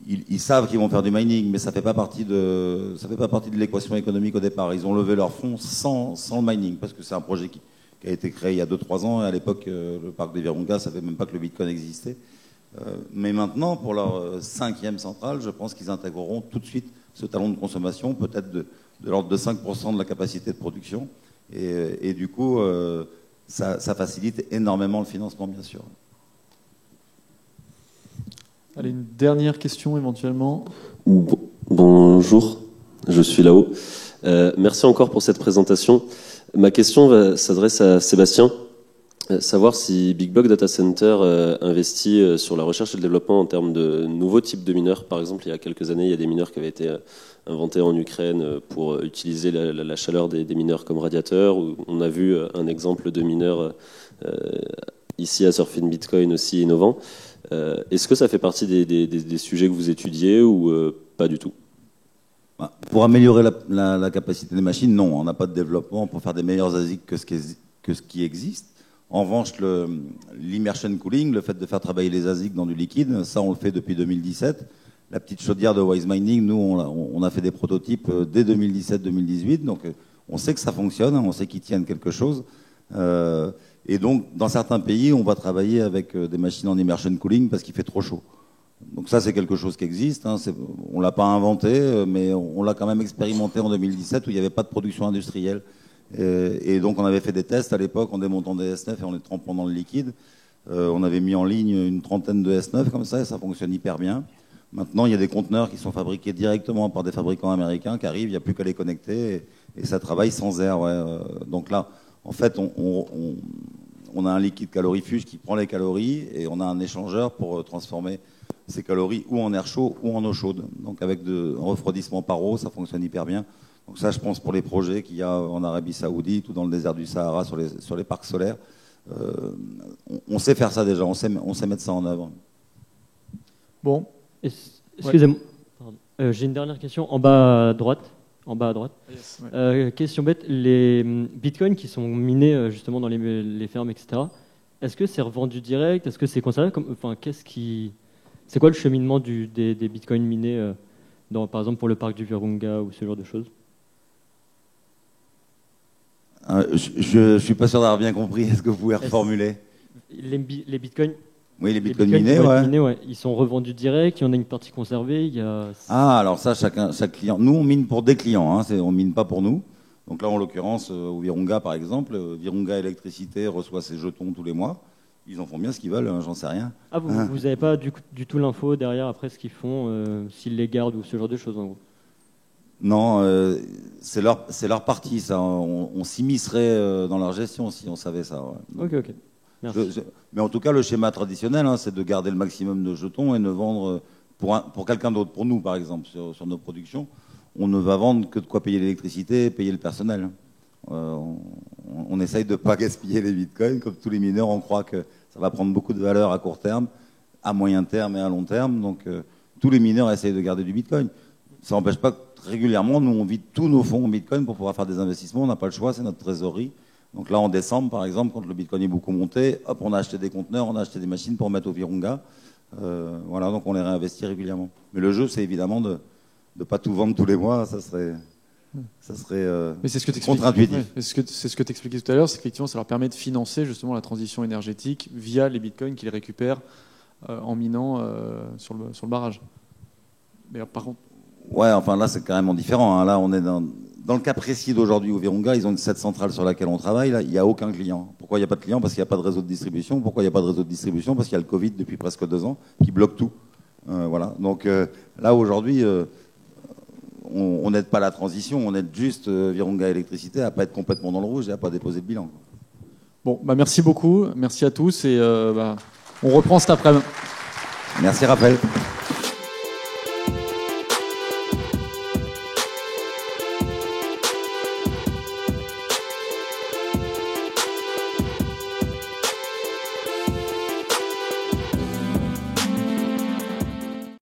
Ils savent qu'ils vont faire du mining, mais ça fait pas partie de l'équation économique au départ. Ils ont levé leurs fonds sans le mining, parce que c'est un projet qui a été créé il y a 2-3 ans. Et à l'époque, le parc des Virunga ne savait même pas que le Bitcoin existait. Mais maintenant, pour leur 5e centrale, je pense qu'ils intégreront tout de suite ce talon de consommation, peut-être de l'ordre de 5% de la capacité de production. Et du coup, ça facilite énormément le financement, bien sûr. Allez, une dernière question éventuellement. Bonjour, je suis là-haut. Merci encore pour cette présentation. Ma question s'adresse à Sébastien. Savoir si Big Block Data Center investit sur la recherche et le développement en termes de nouveaux types de mineurs. Par exemple, il y a quelques années, il y a des mineurs qui avaient été inventés en Ukraine pour utiliser la chaleur des mineurs comme radiateur. On a vu un exemple de mineur ici à Surfing Bitcoin aussi innovant. Est-ce que ça fait partie des sujets que vous étudiez ou pas du tout? Pour améliorer la capacité des machines, non. On n'a pas de développement pour faire des meilleurs ASIC que ce qui existe. En revanche, l'immersion cooling, le fait de faire travailler les ASIC dans du liquide, ça on le fait depuis 2017. La petite chaudière de Wise Mining, nous on a fait des prototypes dès 2017-2018, donc on sait que ça fonctionne, on sait qu'ils tiennent quelque chose. Et donc dans certains pays, on va travailler avec des machines en immersion cooling parce qu'il fait trop chaud. Donc ça c'est quelque chose qui existe, hein. On l'a pas inventé, mais on l'a quand même expérimenté en 2017 où il n'y avait pas de production industrielle. Et donc on avait fait des tests à l'époque en démontant des S9 et en les trempant dans le liquide. On avait mis en ligne une 30aine de S9 comme ça et ça fonctionne hyper bien. Maintenant il y a des conteneurs qui sont fabriqués directement par des fabricants américains qui arrivent, il n'y a plus qu'à les connecter et ça travaille sans air. Ouais. Donc là en fait on a un liquide calorifuge qui prend les calories et on a un échangeur pour transformer ces calories ou en air chaud ou en eau chaude. Donc avec un refroidissement par eau, ça fonctionne hyper bien. Donc ça, je pense pour les projets qu'il y a en Arabie Saoudite ou dans le désert du Sahara sur les parcs solaires, on sait faire ça déjà, on sait mettre ça en œuvre. Bon. Excusez-moi. J'ai une dernière question en bas à droite. Yes, ouais. Question bête. Les bitcoins qui sont minés justement dans les fermes, etc. Est-ce que c'est revendu direct? Est-ce que c'est conservé c'est quoi le cheminement des bitcoins minés par exemple pour le parc du Virunga ou ce genre de choses? Je suis pas sûr d'avoir bien compris. Est-ce que vous pouvez reformuler? Les bitcoins. Oui, les bitcoins minés, ouais. Ils sont revendus direct. Il y en a une partie conservée. Alors ça, chaque client. Nous, on mine pour des clients. Hein, on mine pas pour nous. Donc là, en l'occurrence, au Virunga, par exemple, Virunga Électricité reçoit ses jetons tous les mois. Ils en font bien ce qu'ils veulent, hein, j'en sais rien. Ah, vous n'avez pas du tout l'info derrière, après, ce qu'ils font, s'ils les gardent ou ce genre de choses, en gros? Non, c'est leur partie, ça. On s'immiscerait dans leur gestion si on savait ça. Ouais. Ok. Merci. Mais en tout cas, le schéma traditionnel, hein, c'est de garder le maximum de jetons et ne vendre pour quelqu'un d'autre, pour nous, par exemple, sur nos productions. On ne va vendre que de quoi payer l'électricité et payer le personnel. On essaye de ne pas gaspiller les bitcoins. Comme tous les mineurs, on croit que ça va prendre beaucoup de valeur à court terme, à moyen terme et à long terme. Donc, tous les mineurs essayent de garder du bitcoin. Ça n'empêche pas que régulièrement, nous, on vide tous nos fonds en bitcoin pour pouvoir faire des investissements. On n'a pas le choix, c'est notre trésorerie. Donc là, en décembre, par exemple, quand le bitcoin est beaucoup monté, hop, on a acheté des conteneurs, on a acheté des machines pour mettre au Virunga. Voilà, donc on les réinvestit régulièrement. Mais le jeu, c'est évidemment de ne pas tout vendre tous les mois. Ça serait mais c'est ce que contre-intuitif. Ouais, c'est ce que tu expliquais tout à l'heure, c'est qu'effectivement, ça leur permet de financer justement la transition énergétique via les bitcoins qu'ils récupèrent en minant sur le barrage. Mais par contre... Ouais, enfin là, c'est carrément différent. Hein. Là, on est dans le cas précis d'aujourd'hui au Virunga, ils ont cette centrale sur laquelle on travaille. Là, il n'y a aucun client. Pourquoi il n'y a pas de client? Parce qu'il n'y a pas de réseau de distribution. Pourquoi il n'y a pas de réseau de distribution? Parce qu'il y a le Covid depuis presque 2 ans qui bloque tout. Voilà. Donc là, aujourd'hui, on n'aide pas la transition, on aide juste Virunga Électricité à ne pas être complètement dans le rouge et à ne pas déposer de bilan. Bon, merci beaucoup. Merci à tous et on reprend cet après-midi. Merci Raphaël.